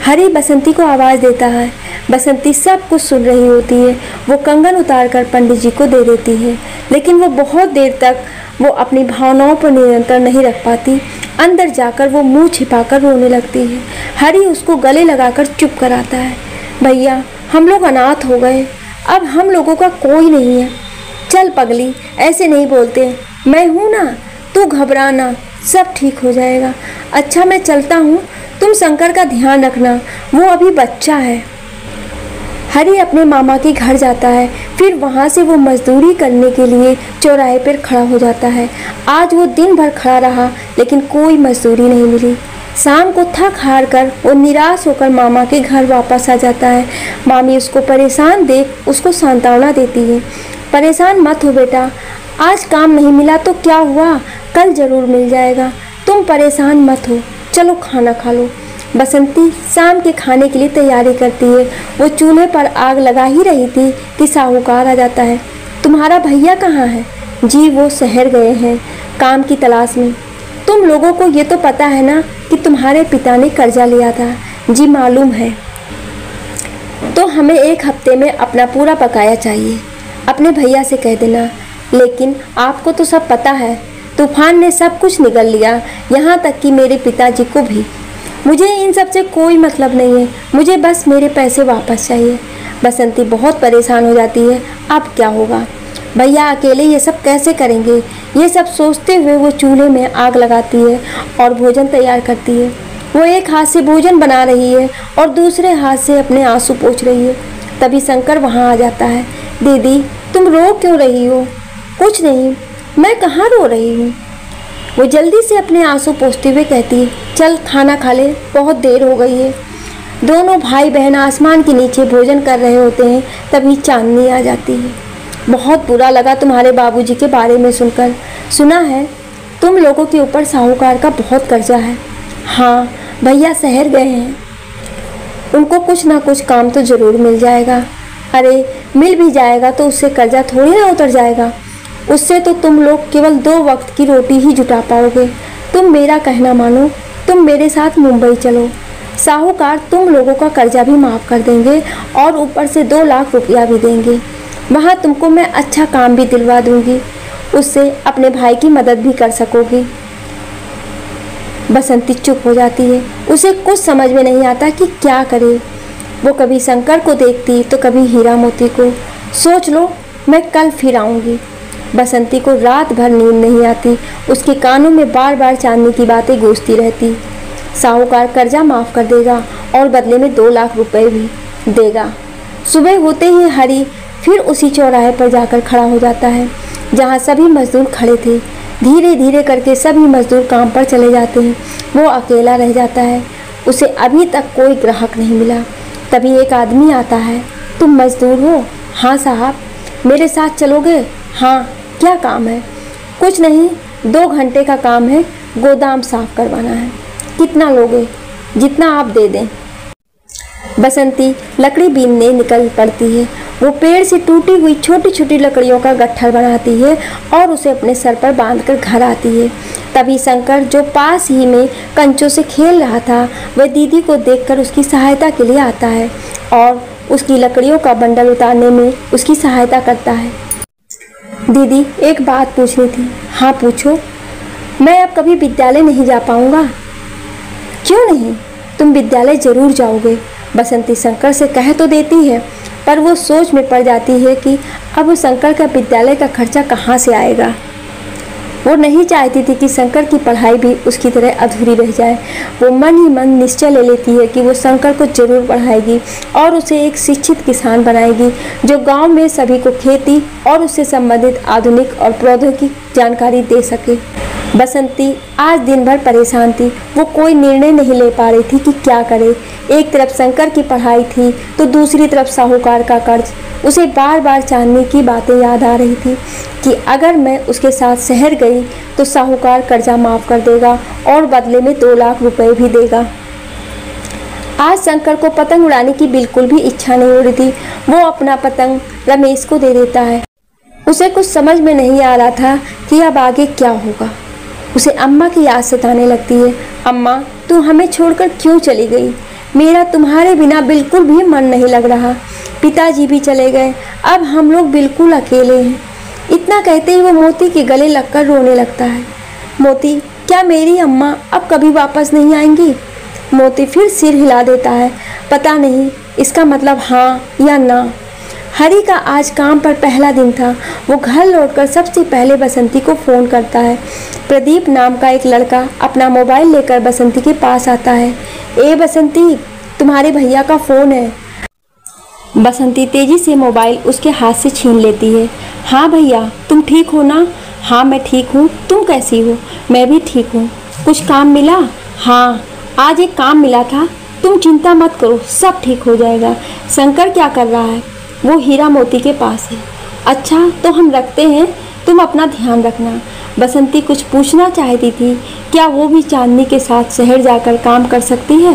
Speaker 1: हरी बसंती को आवाज़ देता है। बसंती सब कुछ सुन रही होती है। वो कंगन उतार कर पंडित जी को दे देती है, लेकिन वो बहुत देर तक वो अपनी भावनाओं पर नियंत्रण नहीं रख पाती। अंदर जाकर वो मुंह छिपाकर रोने लगती है। हरी उसको गले लगाकर चुप कराता है। भैया, हम लोग अनाथ हो गए, अब हम लोगों का कोई नहीं है। चल पगली, ऐसे नहीं बोलते, मैं हूँ ना, तू घबराना, सब ठीक हो जाएगा। अच्छा मैं चलता हूँ, तुम शंकर का ध्यान रखना, वो अभी बच्चा है। हरी अपने मामा के घर जाता है। फिर वहाँ से वो मजदूरी करने के लिए चौराहे पर खड़ा हो जाता है। आज वो दिन भर खड़ा रहा, लेकिन कोई मजदूरी नहीं मिली। शाम को थक हार कर वो निराश होकर मामा के घर वापस आ जाता है। मामी उसको परेशान देख उसको सांत्वना देती है। परेशान मत हो बेटा, आज काम नहीं मिला तो क्या हुआ, कल ज़रूर मिल जाएगा। तुम परेशान मत हो, चलो खाना खा लो। बसंती शाम के खाने के लिए तैयारी करती है। वो चूल्हे पर आग लगा ही रही थी कि साहूकार आ जाता है। तुम्हारा भैया कहाँ है? जी वो शहर गए हैं काम की तलाश में। तुम लोगों को ये तो पता है ना कि तुम्हारे पिता ने कर्जा लिया था? जी मालूम है। तो हमें 1 हफ्ते में अपना पूरा बकाया चाहिए, अपने भैया से कह देना। लेकिन आपको तो सब पता है, तूफान ने सब कुछ निगल लिया, यहाँ तक कि मेरे पिताजी को भी। मुझे इन सब से कोई मतलब नहीं है, मुझे बस मेरे पैसे वापस चाहिए। बसंती बहुत परेशान हो जाती है। अब क्या होगा? भैया अकेले ये सब कैसे करेंगे? ये सब सोचते हुए वो चूल्हे में आग लगाती है और भोजन तैयार करती है। वो एक हाथ से भोजन बना रही है और दूसरे हाथ से अपने आंसू पोंछ रही है। तभी शंकर वहाँ आ जाता है। दीदी, तुम रो क्यों रही हो? कुछ नहीं, मैं कहाँ रो रही हूँ। वो जल्दी से अपने आंसू पोंछते हुए कहती है, चल खाना खा ले, बहुत देर हो गई है। दोनों भाई बहन आसमान के नीचे भोजन कर रहे होते हैं। तभी चांदनी आ जाती है। बहुत बुरा लगा तुम्हारे बाबूजी के बारे में सुनकर। सुना है तुम लोगों के ऊपर साहूकार का बहुत कर्जा है। हाँ, भैया शहर गए हैं, उनको कुछ ना कुछ काम तो ज़रूर मिल जाएगा। अरे मिल भी जाएगा तो उससे कर्जा थोड़ी ना उतर जाएगा। उससे तो तुम लोग केवल 2 वक्त की रोटी ही जुटा पाओगे। तुम मेरा कहना मानो, तुम मेरे साथ मुंबई चलो। साहूकार तुम लोगों का कर्जा भी माफ़ कर देंगे और ऊपर से 2 लाख रुपया भी देंगे। वहाँ तुमको मैं अच्छा काम भी दिलवा दूंगी, उससे अपने भाई की मदद भी कर सकोगी। बसंती चुप हो जाती है। उसे कुछ समझ में नहीं आता कि क्या करे। वो कभी शंकर को देखती तो कभी हीरा मोती को। सोच लो, मैं कल फिर आऊँगी। बसंती को रात भर नींद नहीं आती। उसके कानों में बार बार चांदनी की बातें गूंजती रहती। साहूकार कर्जा माफ़ कर देगा और बदले में 2 लाख रुपए भी देगा। सुबह होते ही हरी फिर उसी चौराहे पर जाकर खड़ा हो जाता है जहाँ सभी मजदूर खड़े थे। धीरे धीरे करके सभी मजदूर काम पर चले जाते हैं। वो अकेला रह जाता है। उसे अभी तक कोई ग्राहक नहीं मिला। तभी एक आदमी आता है। तुम मजदूर हो? हाँ साहब। मेरे साथ चलोगे? हाँ। क्या काम है? कुछ नहीं, 2 घंटे का काम है, गोदाम साफ करवाना है। कितना लोगे? जितना आप दे दें। बसंती लकड़ी बीनने निकल पड़ती है। वो पेड़ से टूटी हुई छोटी छोटी लकड़ियों का गट्ठर बनाती है और उसे अपने सर पर बांधकर घर आती है। तभी शंकर, जो पास ही में कंचों से खेल रहा था, वह दीदी को देखकर उसकी सहायता के लिए आता है और उसकी लकड़ियों का बंडल उतारने में उसकी सहायता करता है। दीदी, एक बात पूछनी थी। हाँ पूछो। मैं अब कभी विद्यालय नहीं जा पाऊँगा। क्यों नहीं? तुम विद्यालय जरूर जाओगे। बसंती शंकर से कह तो देती है, पर वो सोच में पड़ जाती है कि अब वो शंकर का विद्यालय का खर्चा कहाँ से आएगा। वो नहीं चाहती थी कि शंकर की पढ़ाई भी उसकी तरह अधूरी रह जाए। वो मन ही मन निश्चय ले लेती है कि वो शंकर को जरूर पढ़ाएगी और उसे एक शिक्षित किसान बनाएगी, जो गांव में सभी को खेती और उससे संबंधित आधुनिक और प्रौद्योगिकी जानकारी दे सके। बसंती आज दिन भर परेशान थी। वो कोई निर्णय नहीं ले पा रही थी कि क्या करे। एक तरफ शंकर की पढ़ाई थी तो दूसरी तरफ साहूकार का कर्ज। उसे बार बार चांदनी की बातें याद आ रही थी कि अगर मैं उसके साथ शहर गई तो साहूकार कर्जा माफ़ कर देगा और बदले में 2 लाख रुपए भी देगा। आज शंकर को पतंग उड़ाने की बिल्कुल भी इच्छा नहीं हो रही थी। वो अपना पतंग रमेश को दे देता है। उसे कुछ समझ में नहीं आ रहा था कि अब आगे क्या होगा। उसे अम्मा की याद सताने लगती है। अम्मा, तू हमें छोड़कर क्यों चली गई? मेरा तुम्हारे बिना बिल्कुल भी मन नहीं लग रहा। पिताजी भी चले गए, अब हम लोग बिल्कुल अकेले हैं। इतना कहते ही वो मोती के गले लगकर रोने लगता है। मोती, क्या मेरी अम्मा अब कभी वापस नहीं आएंगी? मोती फिर सिर हिला देता है। पता नहीं इसका मतलब हाँ या ना। हरी का आज काम पर पहला दिन था। वो घर लौटकर सबसे पहले बसंती को फ़ोन करता है। प्रदीप नाम का एक लड़का अपना मोबाइल लेकर बसंती के पास आता है। ए बसंती, तुम्हारे भैया का फ़ोन है। बसंती तेज़ी से मोबाइल उसके हाथ से छीन लेती है। हाँ भैया, तुम ठीक हो ना? हाँ मैं ठीक हूँ, तुम कैसी हो? मैं भी ठीक हूँ। कुछ काम मिला? हाँ, आज एक काम मिला था। तुम चिंता मत करो, सब ठीक हो जाएगा। शंकर क्या कर रहा है? वो हीरा मोती के पास है। अच्छा, तो हम रखते हैं, तुम अपना ध्यान रखना। बसंती कुछ पूछना चाहती थी, क्या वो भी चांदनी के साथ शहर जाकर काम कर सकती है,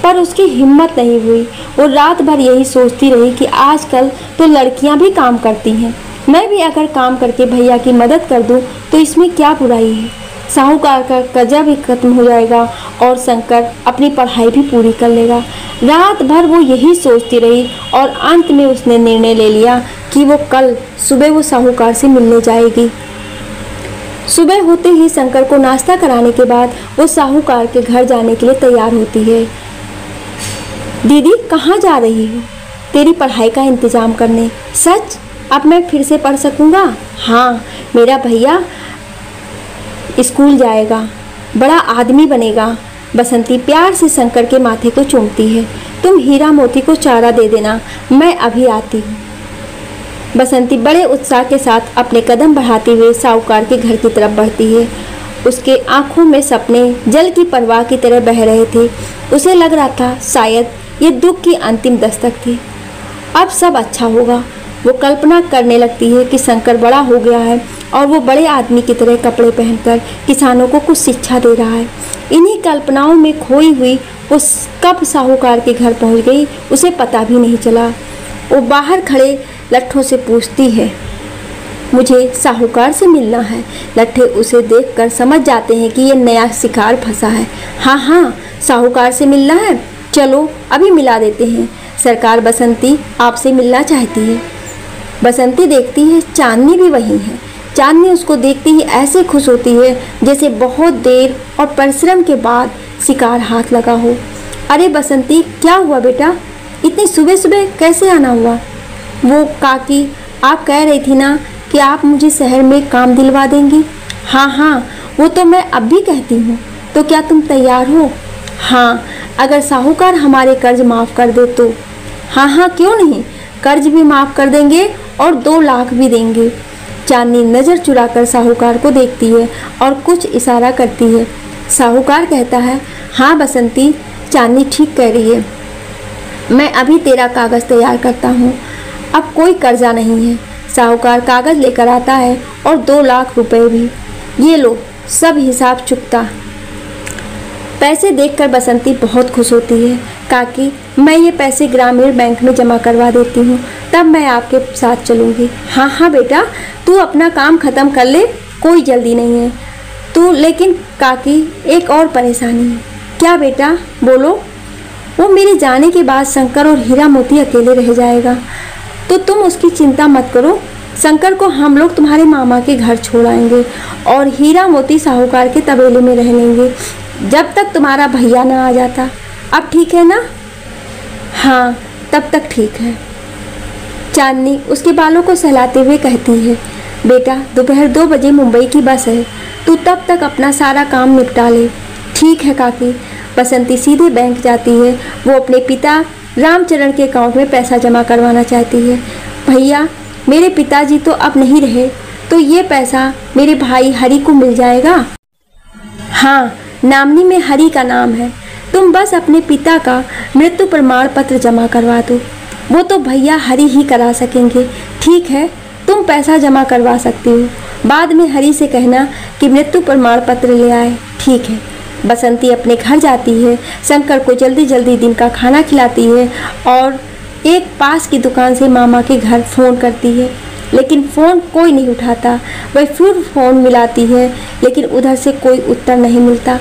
Speaker 1: पर उसकी हिम्मत नहीं हुई। वो रात भर यही सोचती रही कि आजकल तो लड़कियां भी काम करती हैं, मैं भी अगर काम करके भैया की मदद कर दूं तो इसमें क्या बुराई है। साहूकार का कर्जा भी खत्म हो जाएगा और शंकर अपनी पढ़ाई भी पूरी कर लेगा। रात भर वो यही सोचती रही और अंत में उसने निर्णय ले लिया कि वो कल सुबह वो साहूकार से मिलने जाएगी। सुबह होते ही शंकर को नाश्ता कराने के बाद वो साहूकार के घर जाने के लिए तैयार होती है। दीदी, कहाँ जा रही हो? तेरी पढ़ाई का इंतजाम करने। सच? अब मैं फिर से पढ़ सकूँगा? हाँ, मेरा भैया स्कूल जाएगा, बड़ा आदमी बनेगा। बसंती प्यार से शंकर के माथे को चूमती है। तुम हीरा मोती को चारा दे देना, मैं अभी आती हूँ। बसंती बड़े उत्साह के साथ अपने कदम बढ़ाते हुए साहूकार के घर की तरफ बढ़ती है। उसके आंखों में सपने जल की परवाह की तरह बह रहे थे। उसे लग रहा था शायद ये दुख की अंतिम दस्तक थी। अब सब अच्छा होगा। वो कल्पना करने लगती है कि शंकर बड़ा हो गया है और वो बड़े आदमी की तरह कपड़े पहनकर किसानों को कुछ शिक्षा दे रहा है। इन्हीं कल्पनाओं में खोई हुई वो कब साहूकार के घर पहुंच गई, उसे पता भी नहीं चला। वो बाहर खड़े लट्ठों से पूछती है, मुझे साहूकार से मिलना है। लट्ठे उसे देखकर समझ जाते हैं कि ये नया शिकार फंसा है। हाँ हाँ, साहूकार से मिलना है, चलो अभी मिला देते हैं। सरकार, बसंती आपसे मिलना चाहती है। बसंती देखती है चांदनी भी वहीं है। चांदनी उसको देखती ही ऐसे खुश होती है जैसे बहुत देर और परिश्रम के बाद शिकार हाथ लगा हो। अरे बसंती, क्या हुआ बेटा? इतनी सुबह सुबह कैसे आना हुआ? वो काकी, आप कह रही थी ना कि आप मुझे शहर में काम दिलवा देंगी। हाँ हाँ, वो तो मैं अब भी कहती हूँ। तो क्या तुम तैयार हो? हाँ, अगर साहूकार हमारे कर्ज माफ़ कर दे तो। हाँ हाँ, क्यों नहीं, कर्ज भी माफ़ कर देंगे और 2 लाख भी देंगे। चांदनी नज़र चुराकर साहूकार को देखती है और कुछ इशारा करती है। साहूकार कहता है, हाँ बसंती, चांदनी ठीक कह रही है, मैं अभी तेरा कागज़ तैयार करता हूँ। अब कोई कर्जा नहीं है। साहूकार कागज़ लेकर आता है और 2 लाख रुपए भी। ये लो, सब हिसाब चुकता। पैसे देखकर बसंती बहुत खुश होती है। काकी, मैं ये पैसे ग्रामीण बैंक में जमा करवा देती हूँ, तब मैं आपके साथ चलूँगी। हाँ हाँ बेटा, तू अपना काम ख़त्म कर ले, कोई जल्दी नहीं है। तू लेकिन काकी, एक और परेशानी है। क्या बेटा, बोलो। वो मेरे जाने के बाद शंकर और हीरा मोती अकेले रह जाएगा, तो तुम उसकी चिंता मत करो। शंकर को हम लोग तुम्हारे मामा के घर छोड़ आएंगे और हीरा मोती साहूकार के तबेले में रह लेंगे जब तक तुम्हारा भैया ना आ जाता। अब ठीक है ना? हाँ, तब तक ठीक है। चांदनी उसके बालों को सहलाते हुए कहती है, बेटा दोपहर 2 बजे मुंबई की बस है, तू तब तक अपना सारा काम निपटा ले। ठीक है काकी। बसंती सीधे बैंक जाती है। वो अपने पिता रामचरण के अकाउंट में पैसा जमा करवाना चाहती है। भैया, मेरे पिताजी तो अब नहीं रहे, तो ये पैसा मेरे भाई हरि को मिल जाएगा। हाँ, नामनी में हरि का नाम है। तुम बस अपने पिता का मृत्यु प्रमाण पत्र जमा करवा दो, वो तो भैया हरि ही करा सकेंगे। ठीक है, तुम पैसा जमा करवा सकती हो, बाद में हरि से कहना कि मृत्यु प्रमाण पत्र ले आए। ठीक है। बसंती अपने घर जाती है, शंकर को जल्दी जल्दी दिन का खाना खिलाती है और एक पास की दुकान से मामा के घर फ़ोन करती है, लेकिन फ़ोन कोई नहीं उठाता। वह फिर फ़ोन मिलाती है, लेकिन उधर से कोई उत्तर नहीं मिलता।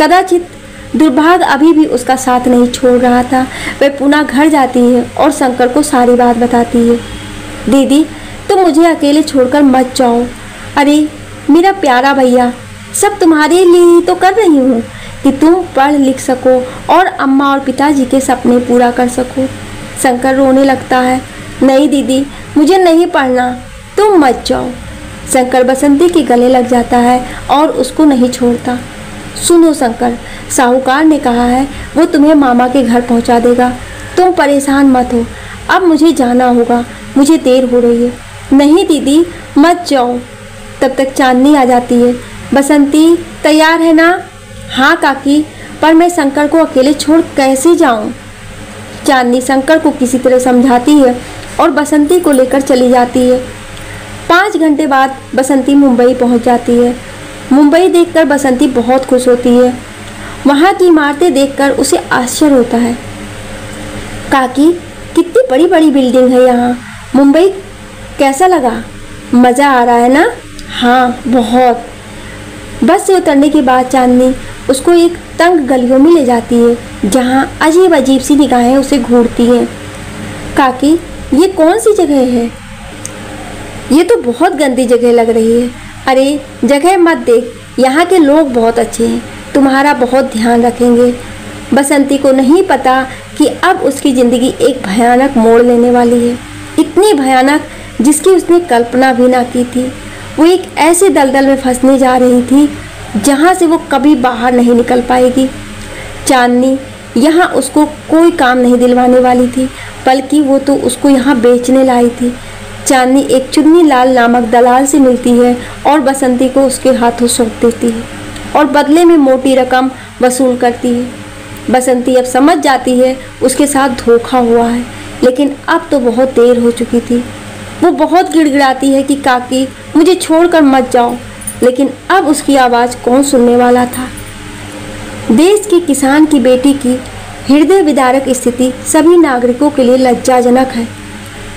Speaker 1: कदाचित दुर्भाग्य अभी भी उसका साथ नहीं छोड़ रहा था। वह पुनः घर जाती है और शंकर को सारी बात बताती है। दीदी, तुम मुझे अकेले छोड़कर मत जाओ। अरे मेरा प्यारा भैया, सब तुम्हारे लिए ही तो कर रही हूँ कि तुम पढ़ लिख सको और अम्मा और पिताजी के सपने पूरा कर सको। शंकर रोने लगता है। नहीं दीदी, मुझे नहीं पढ़ना, तुम मत जाओ। शंकर बसंती के गले लग जाता है और उसको नहीं छोड़ता। सुनो शंकर, साहूकार ने कहा है वो तुम्हें मामा के घर पहुंचा देगा, तुम परेशान मत हो। अब मुझे जाना होगा, मुझे देर हो रही है। नहीं दीदी, मत जाओ। तब तक चांदनी आ जाती है। बसंती, तैयार है ना? हाँ काकी, पर मैं शंकर को अकेले छोड़ कैसे जाऊं? चांदनी शंकर को किसी तरह समझाती है और बसंती को लेकर चली जाती है। 5 घंटे बाद बसंती मुंबई पहुंच जाती है। मुंबई देखकर बसंती बहुत खुश होती है। वहां की इमारतें देखकर उसे आश्चर्य होता है। काकी, कितनी बड़ी बड़ी बिल्डिंग है यहाँ। मुंबई कैसा लगा? मज़ा आ रहा है ना? हाँ, बहुत। बस से उतरने के बाद चांदनी उसको एक तंग गलियों में ले जाती है, जहाँ अजीब अजीब सी निगाहें उसे घूरती हैं। काकी, ये कौन सी जगह है? ये तो बहुत गंदी जगह लग रही है। अरे जगह मत देख, यहाँ के लोग बहुत अच्छे हैं, तुम्हारा बहुत ध्यान रखेंगे। बसंती को नहीं पता कि अब उसकी ज़िंदगी एक भयानक मोड़ लेने वाली है, इतनी भयानक जिसकी उसने कल्पना भी ना की थी। वो एक ऐसे दलदल में फंसने जा रही थी जहाँ से वो कभी बाहर नहीं निकल पाएगी। चांदनी यहाँ उसको कोई काम नहीं दिलवाने वाली थी, बल्कि वो तो उसको यहाँ बेचने लाई थी। चांदनी एक चुन्नी लाल नामक दलाल से मिलती है और बसंती को उसके हाथों सौंप देती है और बदले में मोटी रकम वसूल करती है। बसंती अब समझ जाती है उसके साथ धोखा हुआ है, लेकिन अब तो बहुत देर हो चुकी थी। वो बहुत गिड़गिड़ाती है कि काकी, मुझे छोड़कर मत जाओ, लेकिन अब उसकी आवाज़ कौन सुनने वाला था। देश के किसान की बेटी की हृदय विदारक स्थिति सभी नागरिकों के लिए लज्जाजनक है।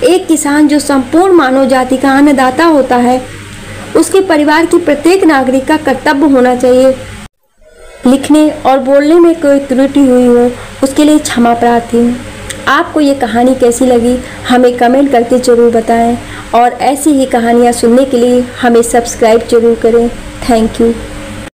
Speaker 1: एक किसान जो संपूर्ण मानव जाति का अन्नदाता होता है, उसके परिवार की प्रत्येक नागरिक का कर्तव्य होना चाहिए। लिखने और बोलने में कोई त्रुटि हुई हो, उसके लिए क्षमा प्रार्थी हूँ। आपको ये कहानी कैसी लगी हमें कमेंट करके ज़रूर बताएं और ऐसी ही कहानियाँ सुनने के लिए हमें सब्सक्राइब जरूर करें। Thank you.